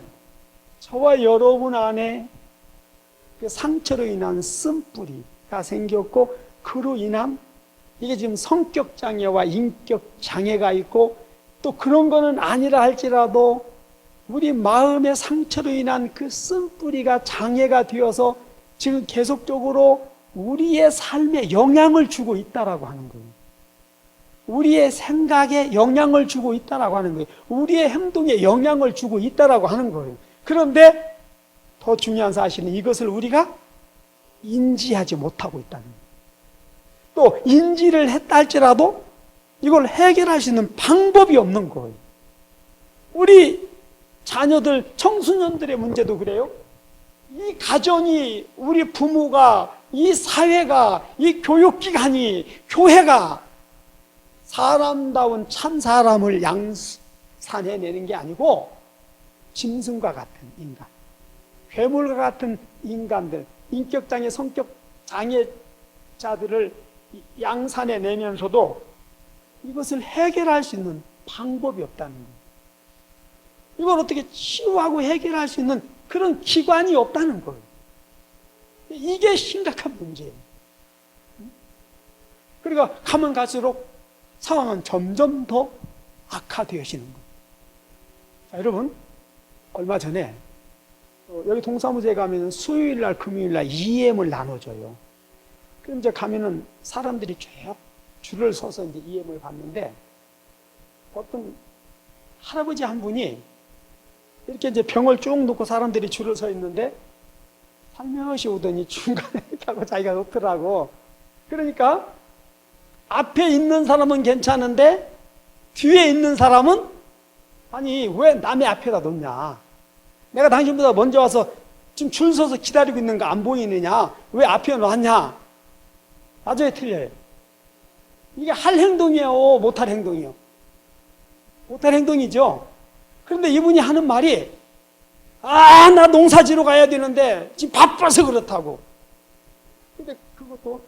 저와 여러분 안에 그 상처로 인한 쓴뿌리가 생겼고, 그로 인한 이게 지금 성격장애와 인격장애가 있고, 또 그런 거는 아니라 할지라도 우리 마음의 상처로 인한 그 쓴뿌리가 장애가 되어서 지금 계속적으로 우리의 삶에 영향을 주고 있다라고 하는 거예요. 우리의 생각에 영향을 주고 있다라고 하는 거예요. 우리의 행동에 영향을 주고 있다라고 하는 거예요. 그런데 더 중요한 사실은 이것을 우리가 인지하지 못하고 있다는 거예요. 또 인지를 했다 할지라도 이걸 해결할 수 있는 방법이 없는 거예요. 우리 자녀들, 청소년들의 문제도 그래요. 이 가정이, 우리 부모가, 이 사회가, 이 교육기관이, 교회가 사람다운 참 사람을 양산해내는 게 아니고 짐승과 같은 인간, 괴물과 같은 인간들, 인격장애, 성격장애자들을 양산해내면서도 이것을 해결할 수 있는 방법이 없다는 거예요. 이걸 어떻게 치유하고 해결할 수 있는 그런 기관이 없다는 거예요. 이게 심각한 문제예요. 그러니까 가면 갈수록 상황은 점점 더 악화되어지는 거예요. 자, 여러분, 얼마 전에 여기 동사무소에 가면 수요일날, 금요일날 EM을 나눠줘요. 그럼 이제 가면은 사람들이 쭉 줄을 서서 이제 EM을 받는데, 어떤 할아버지 한 분이 이렇게 이제 병을 쭉 놓고 사람들이 줄을 서 있는데, 살며시 오더니 중간에 이렇게 하고 자기가 놓더라고. 그러니까 앞에 있는 사람은 괜찮은데 뒤에 있는 사람은, 아니 왜 남의 앞에다 놓냐, 내가 당신보다 먼저 와서 지금 줄 서서 기다리고 있는 거 안 보이느냐, 왜 앞에 놨냐. 맞아요, 틀려요? 이게 할 행동이에요, 못할 행동이에요? 못할 행동이죠. 그런데 이분이 하는 말이, 나 농사지러 가야 되는데 지금 바빠서 그렇다고. 근데 그것도,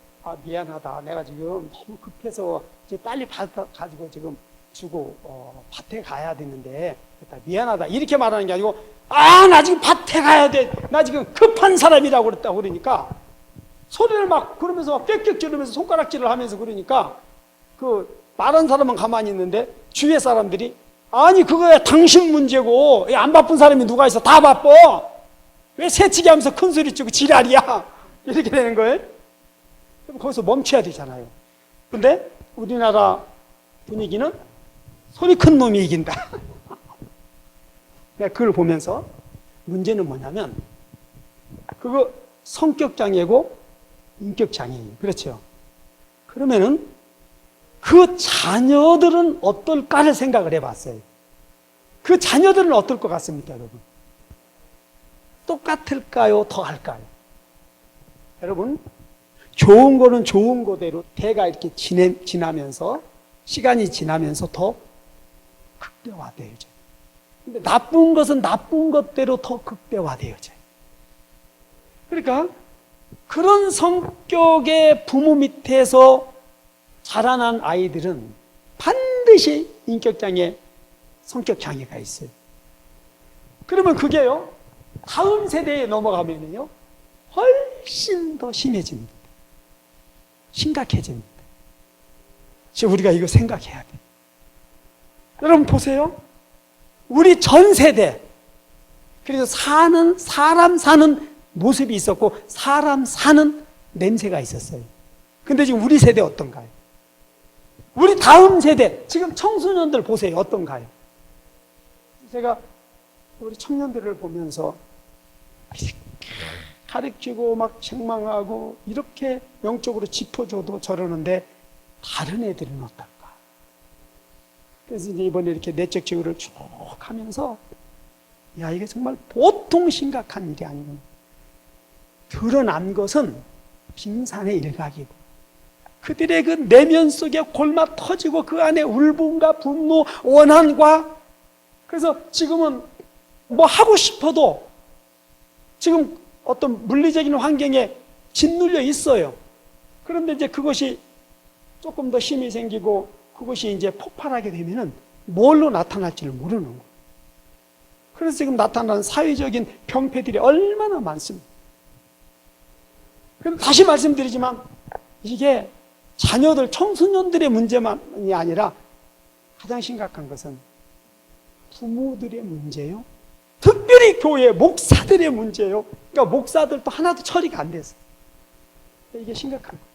미안하다, 내가 지금 너무 급해서 지금 빨리 가지고 지금 주고 밭에 가야 되는데 미안하다, 이렇게 말하는 게 아니고, 나 지금 밭에 가야 돼, 나 지금 급한 사람이라고 그랬다고. 그러니까 소리를 막 그러면서 꽥꽥 지르면서 손가락질을 하면서, 그러니까 그 말한 사람은 가만히 있는데 주위의 사람들이, 아니 그거야 당신 문제고, 안 바쁜 사람이 누가 있어, 다 바빠, 왜 새치기 하면서 큰 소리 치고 지랄이야, 이렇게 되는 거예요. 그럼 거기서 멈춰야 되잖아요. 근데 우리나라 분위기는 소리 큰 놈이 이긴다. 내가 그걸 보면서, 문제는 뭐냐면 그거 성격 장애고 인격 장애예요. 그렇죠? 그러면은 그 자녀들은 어떨까를 생각을 해봤어요. 그 자녀들은 어떨 것 같습니까, 여러분? 똑같을까요? 더 할까요? 여러분, 좋은 거는 좋은 거대로 대가 이렇게 지나면서, 시간이 지나면서 더 극대화되어져요. 근데 나쁜 것은 나쁜 것대로 더 극대화되어져요. 그러니까 그런 성격의 부모 밑에서 자라난 아이들은 반드시 인격장애, 성격장애가 있어요. 그러면 그게요, 다음 세대에 넘어가면요 훨씬 더 심해집니다. 심각해집니다. 지금 우리가 이거 생각해야 돼요. 여러분 보세요. 우리 전 세대, 그래서 사람 사는 모습이 있었고 사람 사는 냄새가 있었어요. 근데 지금 우리 세대 어떤가요? 우리 다음 세대, 지금 청소년들 보세요. 어떤가요? 제가 우리 청년들을 보면서 가르치고 막 책망하고 이렇게 영적으로 짚어줘도 저러는데, 다른 애들은 어떨까? 그래서 이제 이번에 이렇게 내적 지구를 쭉 하면서, 야, 이게 정말 보통 심각한 일이 아니구나. 드러난 것은 빙산의 일각이고, 그들의 그 내면 속에 골마 터지고 그 안에 울분과 분노, 원한과, 그래서 지금은 뭐 하고 싶어도 지금 어떤 물리적인 환경에 짓눌려 있어요. 그런데 이제 그것이 조금 더 힘이 생기고 그것이 이제 폭발하게 되면은 뭘로 나타날지를 모르는 거예요. 그래서 지금 나타나는 사회적인 병폐들이 얼마나 많습니다. 그럼 다시 말씀드리지만, 이게 자녀들, 청소년들의 문제만이 아니라 가장 심각한 것은 부모들의 문제요. 특별히 교회 목사들의 문제요. 그러니까 목사들도 하나도 처리가 안 됐어요. 이게 심각한 거예요.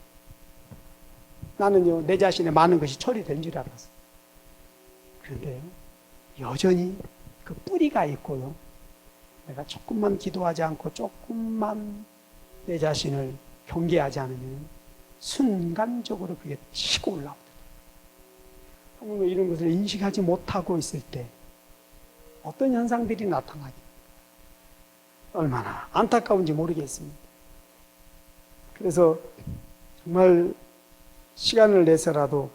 나는요, 내 자신의 많은 것이 처리된 줄 알았어요. 그런데요, 여전히 그 뿌리가 있고요, 내가 조금만 기도하지 않고 조금만 내 자신을 경계하지 않으면 순간적으로 그게 치고 올라오더라고요. 하나님은 이런 것을 인식하지 못하고 있을 때 어떤 현상들이 나타나기 얼마나 안타까운지 모르겠습니다. 그래서 정말 시간을 내서라도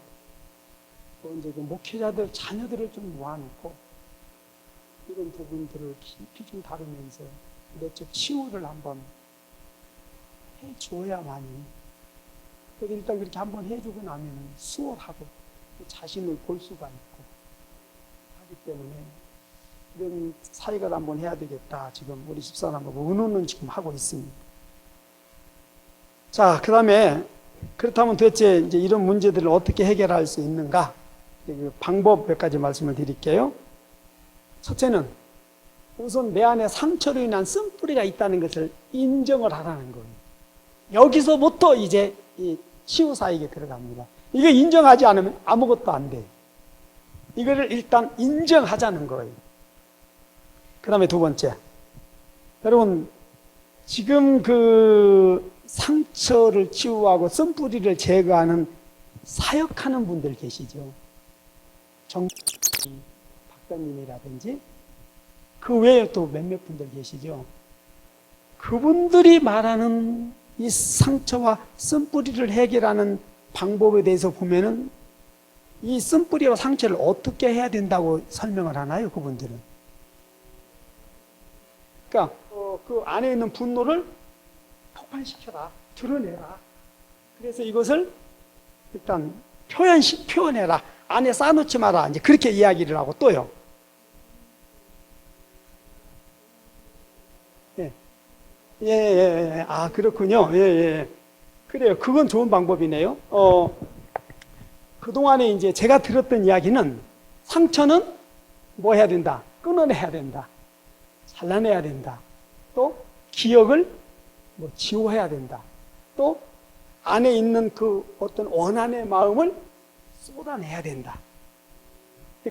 이제 그 목회자들 자녀들을 좀 모아놓고 이런 부분들을 깊이 좀 다루면서 내적 치유를 한번 해줘야만이, 일단 그렇게 한번 해주고 나면 수월하고 자신을 볼 수가 있고 하기 때문에 이런 사역을 한번 해야 되겠다. 지금 우리 집사람하고 의논은 지금 하고 있습니다. 자, 그 다음에 그렇다면 도대체 이제 이런 문제들을 어떻게 해결할 수 있는가? 그 방법 몇 가지 말씀을 드릴게요. 첫째는 우선 내 안에 상처로 인한 쓴뿌리가 있다는 것을 인정을 하라는 거예요. 여기서부터 이제 이 치유 사역에 들어갑니다. 이게 인정하지 않으면 아무것도 안 돼요. 이거를 일단 인정하자는 거예요. 그 다음에 두 번째. 여러분, 지금 그 상처를 치유하고 쓴뿌리를 제거하는 사역하는 분들 계시죠. 박사님이라든지 그 외에 또 몇몇 분들 계시죠. 그분들이 말하는 이 상처와 쓴뿌리를 해결하는 방법에 대해서 보면은 이 쓴뿌리와 상처를 어떻게 해야 된다고 설명을 하나요, 그분들은? 그러니까 그 안에 있는 분노를 폭발시켜라, 드러내라. 그래서 이것을 일단 표현해라. 안에 쌓아놓지 마라. 이제 그렇게 이야기를 하고 또요. 예. 아, 그렇군요. 예. 그래요. 그건 좋은 방법이네요. 그동안에 이제 제가 들었던 이야기는 상처는 뭐 해야 된다? 끊어내야 된다. 잘라내야 된다. 또 기억을 뭐 지워야 된다. 또 안에 있는 그 어떤 원한의 마음을 쏟아내야 된다.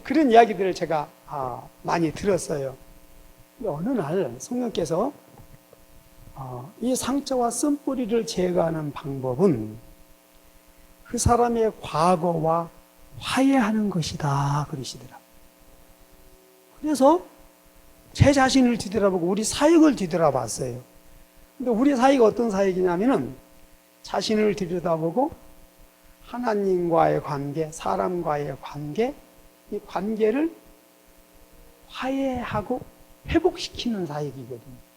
그런 이야기들을 제가 많이 들었어요. 근데 어느 날 성령께서 이 상처와 쓴뿌리를 제거하는 방법은 그 사람의 과거와 화해하는 것이다 그러시더라고요. 그래서 제 자신을 뒤돌아보고 우리 사역을 뒤돌아봤어요. 근데 우리 사역이 어떤 사역이냐면은 자신을 들여다보고 하나님과의 관계, 사람과의 관계, 이 관계를 화해하고 회복시키는 사역이거든요.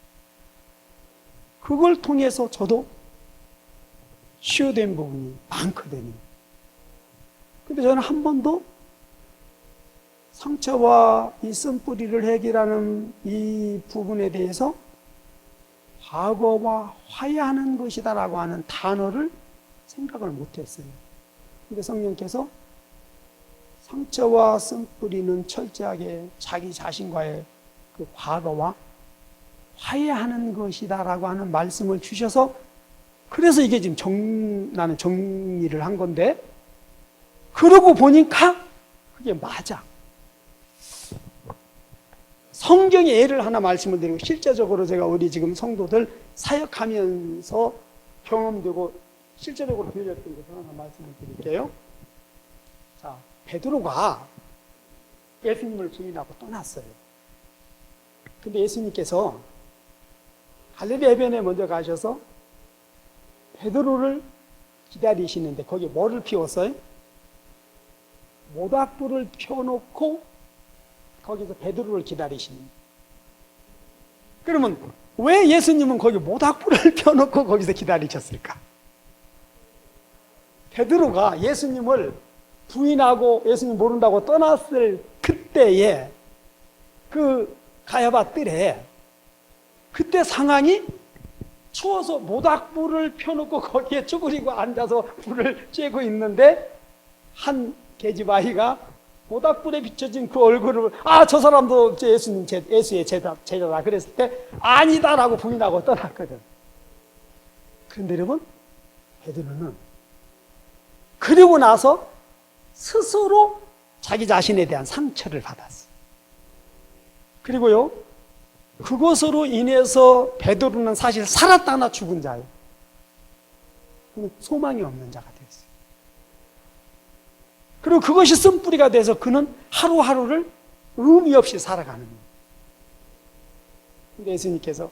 그걸 통해서 저도 치유된 부분이 많거든요. 근데 저는 한 번도 상처와 이 쓴뿌리를 해결하는 이 부분에 대해서 과거와 화해하는 것이다라고 하는 단어를 생각을 못했어요. 근데 성령께서 상처와 쓴뿌리는 철저하게 자기 자신과의 그 과거와 화해하는 것이다라고 하는 말씀을 주셔서 그래서 이게 지금 나는 정리를 한 건데 그러고 보니까 그게 맞아. 성경의 예를 하나 말씀을 드리고 실제적으로 제가 우리 지금 성도들 사역하면서 경험되고 실제적으로 들렸던 것을 하나 말씀을 드릴게요. 자, 베드로가 예수님을 부인하고 떠났어요. 근데 예수님께서 갈릴리 해변에 먼저 가셔서 베드로를 기다리시는데 거기에 뭐를 피웠어요? 모닥불을 펴놓고 거기서 베드로를 기다리시는. 그러면 왜 예수님은 거기 모닥불을 펴놓고 거기서 기다리셨을까? 베드로가 예수님을 부인하고 예수님 모른다고 떠났을 그때에 그 가야바 뜰에 그때 상황이 추워서 모닥불을 펴놓고 거기에 쭈그리고 앉아서 불을 쬐고 있는데 한 계집아이가 모닥불에 비춰진 그 얼굴을 저 사람도 예수의 제자다 그랬을 때 아니다라고 부인하고 떠났거든. 그런데 여러분 베드로는 그리고 나서 스스로 자기 자신에 대한 상처를 받았어. 그리고요 그것으로 인해서 베드로는 사실 살았다나 죽은 자예요. 소망이 없는 자가 되었어요. 그리고 그것이 쓴뿌리가 돼서 그는 하루하루를 의미 없이 살아가는 거예요. 근데 예수님께서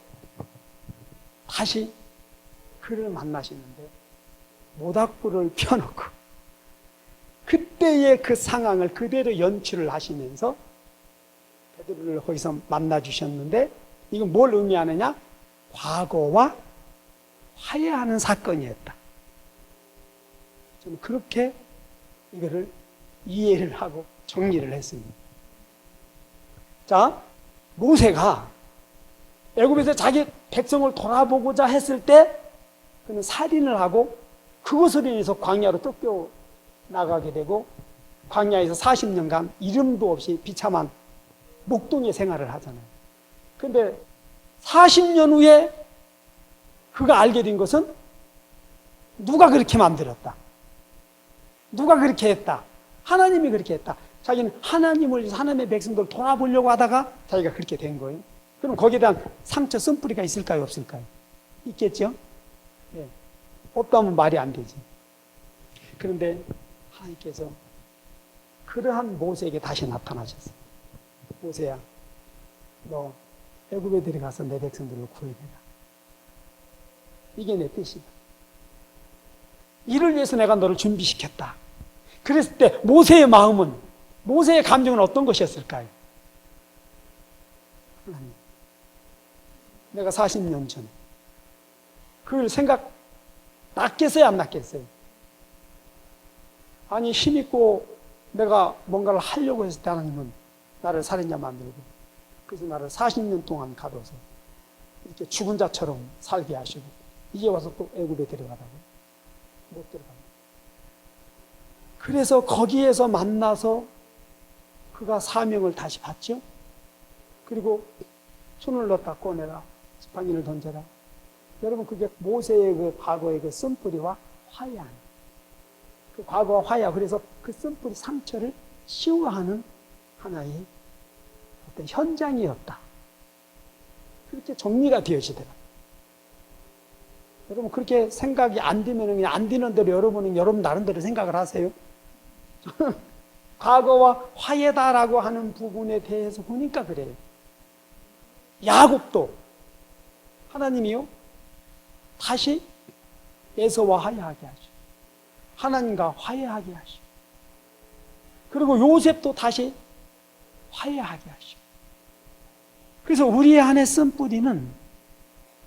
다시 그를 만나시는데 모닥불을 펴놓고 그때의 그 상황을 그대로 연출을 하시면서 베드로를 거기서 만나주셨는데 이건 뭘 의미하느냐? 과거와 화해하는 사건이었다. 저는 그렇게 이거를 이해를 하고 정리를 했습니다. 자, 모세가 애굽에서 자기 백성을 돌아보고자 했을 때 그는 살인을 하고 그것으로 인해서 광야로 쫓겨 나가게 되고 광야에서 40년간 이름도 없이 비참한 목동의 생활을 하잖아요. 그런데 40년 후에 그가 알게 된 것은 누가 그렇게 만들었다. 누가 그렇게 했다. 하나님이 그렇게 했다. 자기는 하나님의 백성들을 돌아보려고 하다가 자기가 그렇게 된 거예요. 그럼 거기에 대한 상처, 쓴뿌리가 있을까요? 없을까요? 있겠죠? 예. 없다면 말이 안 되지. 그런데 하나님께서 그러한 모세에게 다시 나타나셨어요. 모세야, 너 애굽에 들어가서 내 백성들을 구해내라. 이게 내 뜻이다. 이를 위해서 내가 너를 준비시켰다. 그랬을 때 모세의 마음은, 모세의 감정은 어떤 것이었을까요? 하나님, 내가 40년 전에 그걸 생각 났겠어요? 안 났겠어요? 아니, 힘있고 내가 뭔가를 하려고 했을 때 하나님은 나를 살인자 만들고, 그래서 나를 40년 동안 가둬서 이렇게 죽은 자처럼 살게 하시고, 이제 와서 또 애굽에 들어가라고. 못 들어갑니다. 그래서 거기에서 만나서 그가 사명을 다시 받죠. 그리고 손을 넣었다 꺼내라, 지팡이를 던져라. 여러분, 그게 모세의 그 과거의 그 쓴뿌리와 화해하는, 그 과거와 화해, 그래서 그 쓴뿌리 상처를 치유하는 하나의 어떤 현장이었다. 그렇게 정리가 되어지더라. 여러분, 그렇게 생각이 안 되면 그냥 안 되는 대로 여러분 나름대로 생각을 하세요. 과거와 화해다라고 하는 부분에 대해서 보니까 그래요. 야곱도 하나님이요, 다시 에서와 화해하게 하시고, 하나님과 화해하게 하시고, 그리고 요셉도 다시 화해하게 하시고. 그래서 우리 안에 쓴뿌리는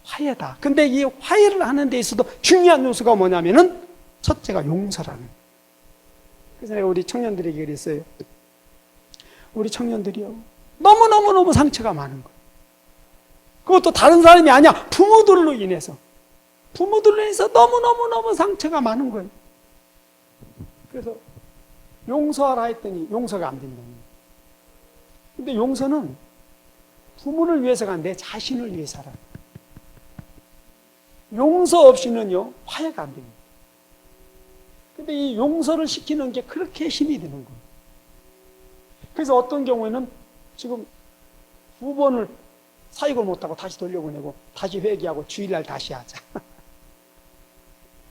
화해다. 근데 이 화해를 하는 데 있어도 중요한 요소가 뭐냐면은, 첫째가 용서라는 거예요. 그래서 내가 우리 청년들에게 그랬어요. 우리 청년들이요, 너무너무 상처가 많은 거예요. 그것도 다른 사람이 아니야. 부모들로 인해서 너무너무 상처가 많은 거예요. 그래서 용서하라 했더니 용서가 안 된다는 거예요. 근데 용서는 부모를 위해서가 아니라 내 자신을 위해서라. 용서 없이는요, 화해가 안 됩니다. 근데 이 용서를 시키는 게 그렇게 힘이 드는 거예요. 그래서 어떤 경우에는 지금 2번을 사익을 못하고 다시 돌려보내고, 다시 회개하고, 주일날 다시 하자.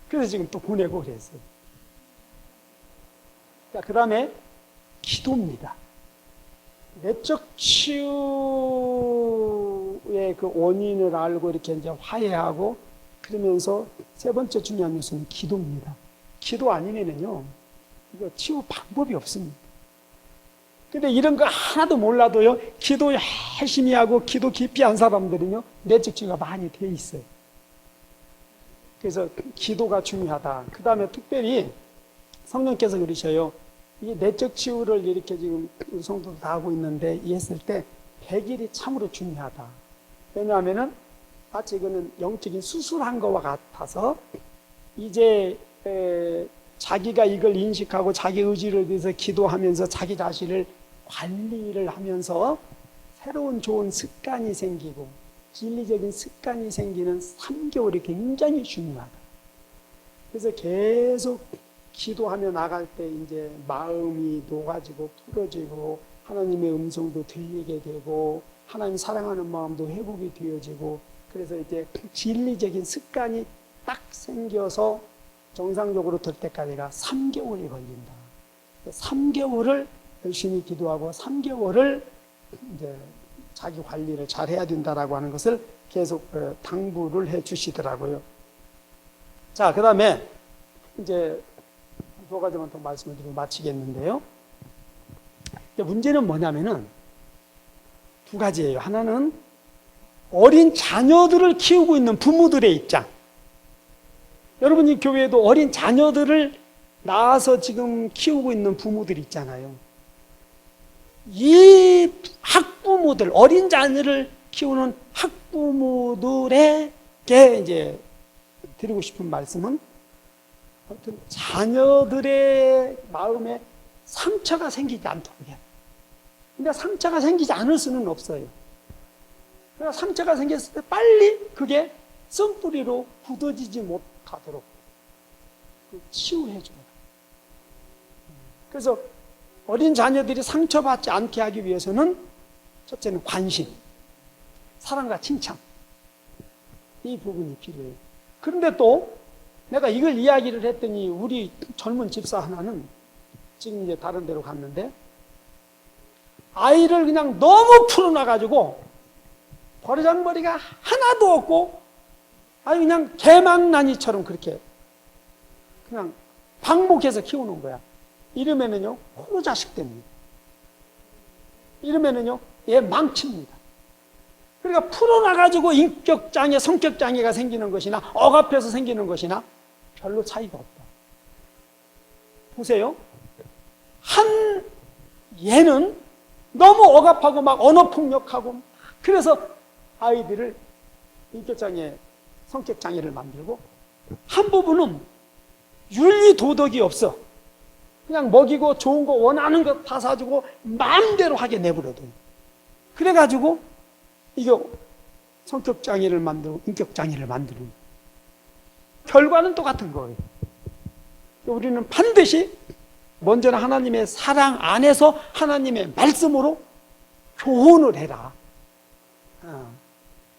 그래서 지금 또 보내고 그랬어요. 자, 그 다음에 기도입니다. 내적 치유의 그 원인을 알고 이렇게 이제 화해하고, 그러면서 세 번째 중요한 요소는 기도입니다. 기도 아니면은요, 이거 치유 방법이 없습니다. 근데 이런 거 하나도 몰라도요, 기도 열심히 하고 기도 깊이 한 사람들은요, 내적 치유가 많이 돼 있어요. 그래서 기도가 중요하다. 그 다음에 특별히 성령께서 그러셔요. 이 내적 치유를 이렇게 지금 우리 성도도 다 하고 있는데, 이 했을 때 100일이 참으로 중요하다. 왜냐하면은 마치 이거는 영적인 수술한 것과 같아서, 이제 자기가 이걸 인식하고 자기 의지를 위해서 기도하면서 자기 자신을 관리를 하면서 새로운 좋은 습관이 생기고 진리적인 습관이 생기는 3개월이 굉장히 중요하다. 그래서 계속 기도하며 나갈 때 이제 마음이 녹아지고 풀어지고, 하나님의 음성도 들리게 되고, 하나님 사랑하는 마음도 회복이 되어지고, 그래서 이제 진리적인 습관이 딱 생겨서 정상적으로 될 때까지가 3개월이 걸린다. 3개월을 열심히 기도하고 3개월을 이제 자기 관리를 잘 해야 된다라고 하는 것을 계속 당부를 해 주시더라고요. 자, 그 다음에 이제 2가지만 더 말씀을 드리고 마치겠는데요. 문제는 뭐냐면은 2가지예요. 하나는 어린 자녀들을 키우고 있는 부모들의 입장. 여러분이 교회에도 어린 자녀들을 낳아서 지금 키우고 있는 부모들 있잖아요. 이 학부모들, 어린 자녀를 키우는 학부모들에게 이제 드리고 싶은 말씀은, 아무튼 자녀들의 마음에 상처가 생기지 않도록 해야 돼요. 근데 상처가 생기지 않을 수는 없어요. 그러니까 상처가 생겼을 때 빨리 그게 쓴뿌리로 굳어지지 못하도록 치유해 줘라. 그래서 어린 자녀들이 상처받지 않게 하기 위해서는 첫째는 관심, 사랑과 칭찬, 이 부분이 필요해요. 그런데 또 내가 이걸 이야기를 했더니 우리 젊은 집사 하나는 지금 이제 다른 데로 갔는데 아이를 그냥 너무 풀어놔가지고 버르장머리가 하나도 없고 아주 그냥 개망나니처럼 그렇게 그냥 방목해서 키우는 거야. 이러면은요, 호로 자식 됩니다. 이러면은요, 얘 망칩니다. 그러니까 풀어놔가지고 인격장애, 성격장애가 생기는 것이나 억압해서 생기는 것이나 별로 차이가 없다. 보세요. 한 얘는 너무 억압하고 막 언어폭력하고 그래서 아이들을 인격장애, 성격장애를 만들고 한 부분은 윤리도덕이 없어. 그냥 먹이고 좋은 거 원하는 거 다 사주고 마음대로 하게 내버려둬요. 그래가지고 이게 성격장애를 만들고 인격장애를 만드는 결과는 똑같은 거예요. 우리는 반드시 먼저는 하나님의 사랑 안에서 하나님의 말씀으로 교훈을 해라.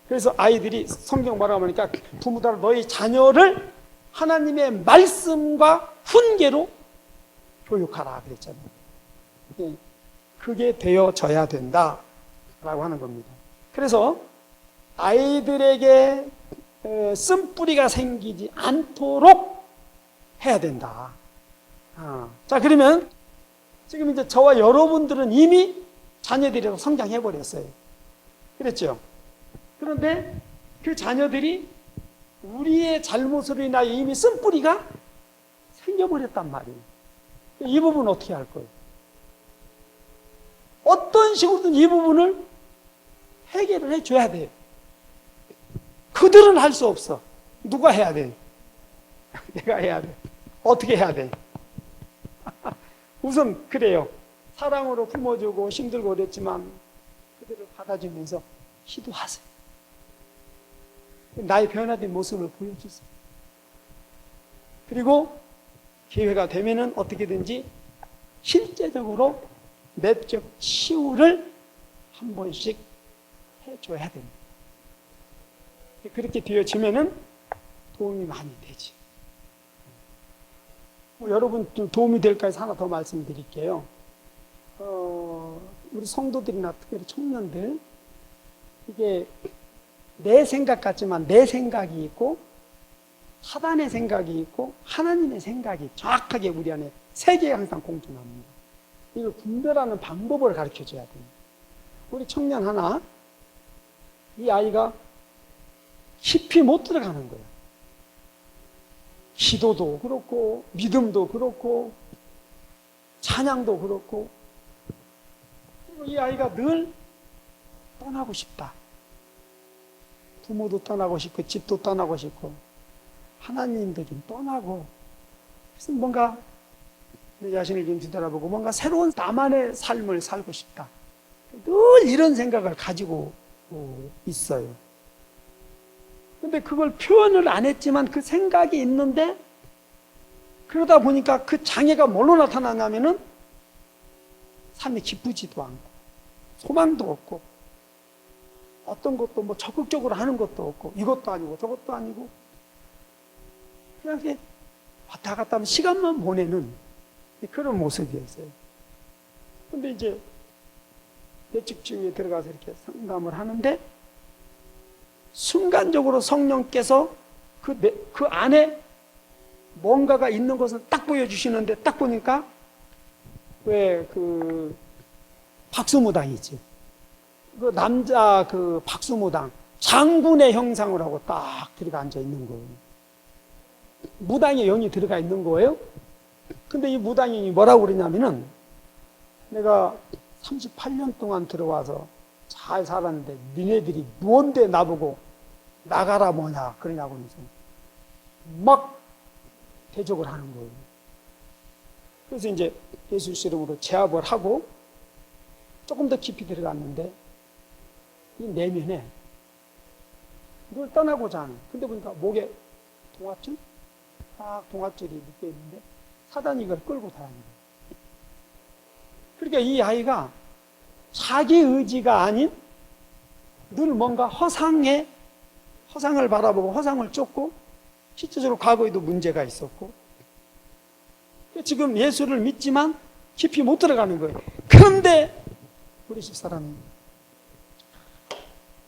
그래서 아이들이 성경 뭐라고 하니까 부모들 너희 자녀를 하나님의 말씀과 훈계로 교육하라 그랬잖아요. 그게 되어져야 된다라고 하는 겁니다. 그래서 아이들에게 쓴뿌리가 생기지 않도록 해야 된다. 자, 그러면 지금 이제 저와 여러분들은 이미 자녀들이라고 성장해 버렸어요. 그랬죠? 그런데 그 자녀들이 우리의 잘못으로 인하여 이미 쓴뿌리가 생겨버렸단 말이에요. 이 부분은 어떻게 할 거예요? 어떤 식으로든 이 부분을 해결을 해줘야 돼요. 그들은 할 수 없어. 누가 해야 돼? 내가 해야 돼. 어떻게 해야 돼? 우선 그래요. 사랑으로 품어주고 힘들고 그랬지만 그들을 받아주면서 기도하세요. 나의 변화된 모습을 보여주세요. 그리고 기회가 되면은 어떻게든지 실제적으로 내적 치유를 한 번씩 해줘야 됩니다. 그렇게 되어지면은 도움이 많이 되지. 여러분 좀 도움이 될까 해서 하나 더 말씀드릴게요. 우리 성도들이나 특별히 청년들, 이게 내 생각 같지만 내 생각이 있고 사단의 생각이 있고 하나님의 생각이 정확하게 우리 안에 세 개가 항상 공존합니다. 이걸 분별하는 방법을 가르쳐 줘야 됩니다. 우리 청년 하나, 이 아이가 깊이 못 들어가는 거예요. 기도도 그렇고 믿음도 그렇고 찬양도 그렇고, 그리고 이 아이가 늘 떠나고 싶다. 부모도 떠나고 싶고 집도 떠나고 싶고 하나님도 좀 떠나고, 그래서 뭔가 내 자신을 좀 뒤돌아보고 뭔가 새로운 나만의 삶을 살고 싶다. 늘 이런 생각을 가지고 있어요. 근데 그걸 표현을 안 했지만 그 생각이 있는데, 그러다 보니까 그 장애가 뭘로 나타나냐면은 삶이 기쁘지도 않고 소망도 없고 어떤 것도 뭐 적극적으로 하는 것도 없고 이것도 아니고 저것도 아니고 그냥 이렇게 왔다 갔다 하면 시간만 보내는 그런 모습이었어요. 근데 이제 내측치유에 들어가서 이렇게 상담을 하는데 순간적으로 성령께서 그 안에 뭔가가 있는 것을 딱 보여주시는데, 딱 보니까 왜 그 박수무당이지, 그 남자 그 박수무당 장군의 형상을 하고 딱 들어가 앉아 있는 거예요. 무당의 영이 들어가 있는 거예요. 근데 이 무당이 뭐라고 그러냐면은, 내가 38년 동안 들어와서 잘 살았는데 니네들이 뭔데 나보고 나가라 뭐냐 그러냐고 하면서 막 대적을 하는 거예요. 그래서 이제 예수 이름으로 제압을 하고 조금 더 깊이 들어갔는데, 이 내면에 이걸 떠나고자 하는, 근데 보니까 목에 동화증, 딱 동아줄이 묶여 있는데 사단이 이걸 끌고 다니는 거예요. 그러니까 이 아이가 자기 의지가 아닌 늘 뭔가 허상을 바라보고 허상을 쫓고 실제적으로 과거에도 문제가 있었고 지금 예수를 믿지만 깊이 못 들어가는 거예요. 그런데 우리 집사람이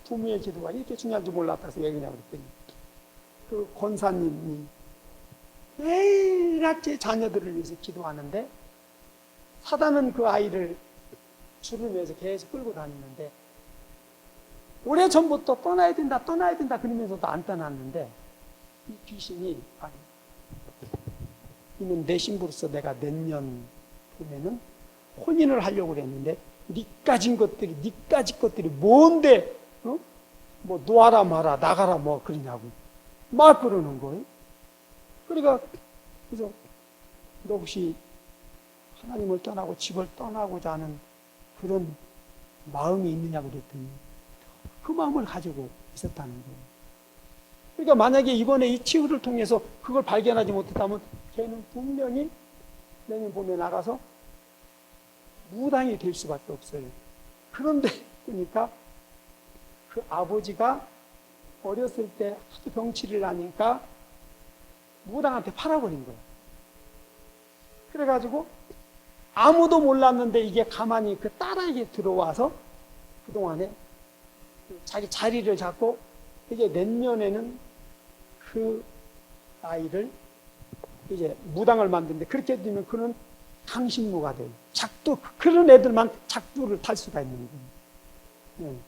부모의 기도가 이렇게 중요한 줄 몰랐다 해서 왜 그러냐고 그랬더니 그 권사님이 매일같이 자녀들을 위해서 기도하는데 사단은 그 아이를 줄을 위해서 계속 끌고 다니는데 오래전부터 떠나야 된다 그러면서도 안 떠났는데 이 귀신이 아니 이는 내 신부로서 내가 내년 보면은 혼인을 하려고 그랬는데 네 가진 것들이 뭔데 뭐 놓아라 마라 나가라 뭐 그러냐고 막 그러는 거예요. 그러니까 그래서 너 혹시 하나님을 떠나고 집을 떠나고자 하는 그런 마음이 있느냐고 그랬더니 그 마음을 가지고 있었다는 거예요. 그러니까 만약에 이번에 이 치유를 통해서 그걸 발견하지 못했다면 걔는 분명히 내년 봄에 나가서 무당이 될 수밖에 없어요. 그런데 그러니까 그 아버지가 어렸을 때 하도 병치를 하니까 무당한테 팔아버린 거예요. 그래가지고 아무도 몰랐는데 이게 가만히 그 딸에게 들어와서 그동안에 자기 자리를 잡고 이제 내년에는 그 아이를 이제 무당을 만드는데 그렇게 되면 그는 강신무가 돼요. 작두, 그런 애들만 작두를 탈 수가 있는 거예요. 네.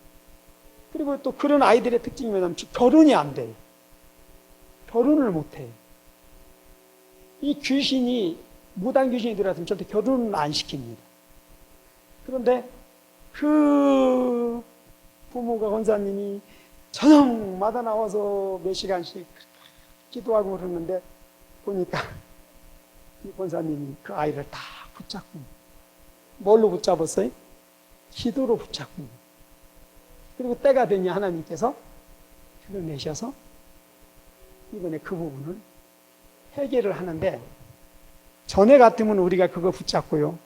그리고 또 그런 아이들의 특징이 뭐냐면 결혼이 안 돼요. 결혼을 못 해요. 이 귀신이, 무당 귀신이 들어왔으면 절대 결혼을 안 시킵니다. 그런데 그 부모가 권사님이 저녁마다 나와서 몇 시간씩 기도하고 그러는데 보니까 이 권사님이 그 아이를 다 붙잡고 뭘로 붙잡았어요? 기도로 붙잡고 그리고 때가 되니 하나님께서 드러내셔서 이번에 그 부분을 해결을 하는데 전에 같으면 우리가 그거 붙잡고요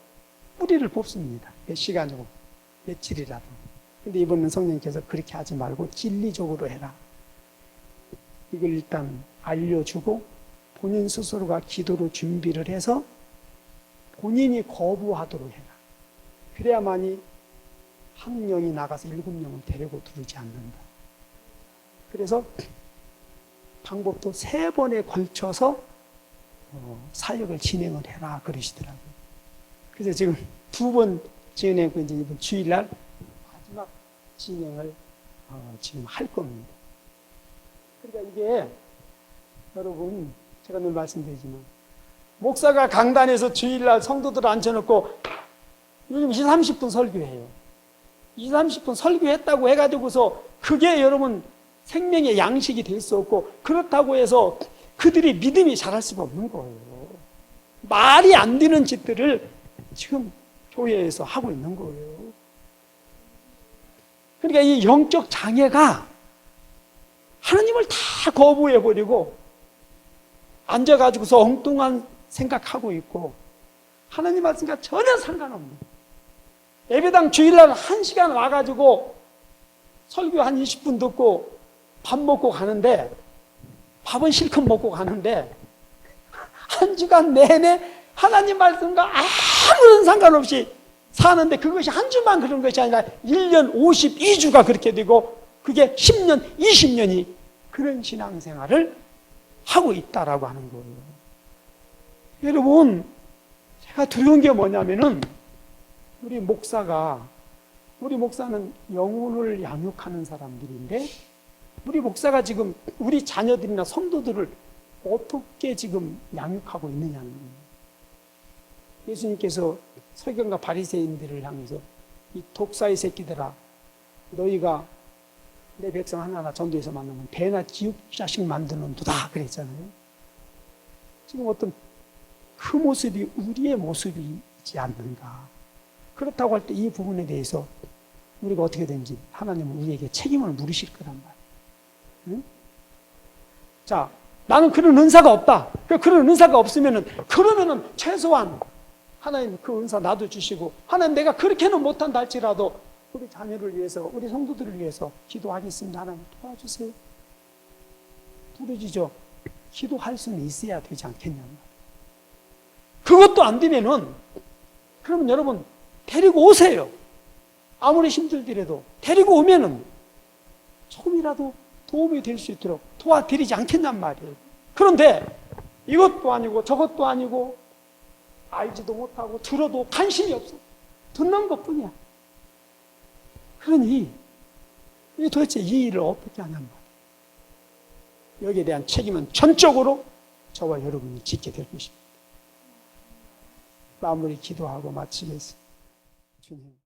뿌리를 뽑습니다. 몇 시간이고 며칠이라도. 근데 이번엔 성령님께서 그렇게 하지 말고 진리적으로 해라. 이걸 일단 알려주고 본인 스스로가 기도로 준비를 해서 본인이 거부하도록 해라. 그래야만이 한 명이 나가서 7명을 데리고 들어오지 않는다. 그래서 방법도 3번에 걸쳐서 사역을 진행을 해라 그러시더라고요. 그래서 지금 2번 진행했고 이제 이번 주일날 마지막 진행을 지금 할 겁니다. 그러니까 이게 여러분 제가 늘 말씀드리지만 목사가 강단에서 주일날 성도들 앉혀놓고 요즘 20, 30분 설교해요. 20, 30분 설교했다고 해가지고서 그게 여러분 생명의 양식이 될 수 없고 그렇다고 해서 그들이 믿음이 자랄 수가 없는 거예요. 말이 안 되는 짓들을 지금 교회에서 하고 있는 거예요. 그러니까 이 영적 장애가 하나님을 다 거부해버리고 앉아가지고서 엉뚱한 생각하고 있고 하나님 말씀과 전혀 상관없는 예배당 주일날 1시간 와가지고 설교 한 20분 듣고 밥 먹고 가는데 밥은 실컷 먹고 가는데 한 주간 내내 하나님 말씀과 아무런 상관없이 사는데 그것이 한 주만 그런 것이 아니라 1년 52주가 그렇게 되고 그게 10년, 20년이 그런 신앙생활을 하고 있다라고 하는 거예요. 여러분, 제가 두려운 게 뭐냐면은 우리 목사는 영혼을 양육하는 사람들인데 우리 목사가 지금 우리 자녀들이나 성도들을 어떻게 지금 양육하고 있느냐는 거예요. 예수님께서 서기관과 바리새인들을 향해서 이 독사의 새끼들아 너희가 내 백성 하나하나 전도해서 만나면 배나 기육 자식 만드는 도다 그랬잖아요. 지금 어떤 그 모습이 우리의 모습이지 않는가. 그렇다고 할 때 이 부분에 대해서 우리가 어떻게 된지 하나님은 우리에게 책임을 물으실 거란 말이에요. 응? 자, 나는 그런 은사가 없다. 그런 은사가 없으면은, 그러면은 최소한 하나님 그 은사 나도 주시고, 하나님 내가 그렇게는 못한다 할지라도 우리 자녀를 위해서, 우리 성도들을 위해서 기도하겠습니다. 하나님 도와주세요. 부르짖어 기도할 수는 있어야 되지 않겠냐. 그것도 안 되면은, 그러면 여러분 데리고 오세요. 아무리 힘들더라도 데리고 오면은 조금이라도 도움이 될 수 있도록 도와드리지 않겠냔 말이에요. 그런데 이것도 아니고 저것도 아니고 알지도 못하고 들어도 관심이 없어. 듣는 것뿐이야. 그러니 도대체 이 일을 어떻게 하냔 말이에요. 여기에 대한 책임은 전적으로 저와 여러분이 짓게 될 것입니다. 마무리 기도하고 마치겠습니다. 주님.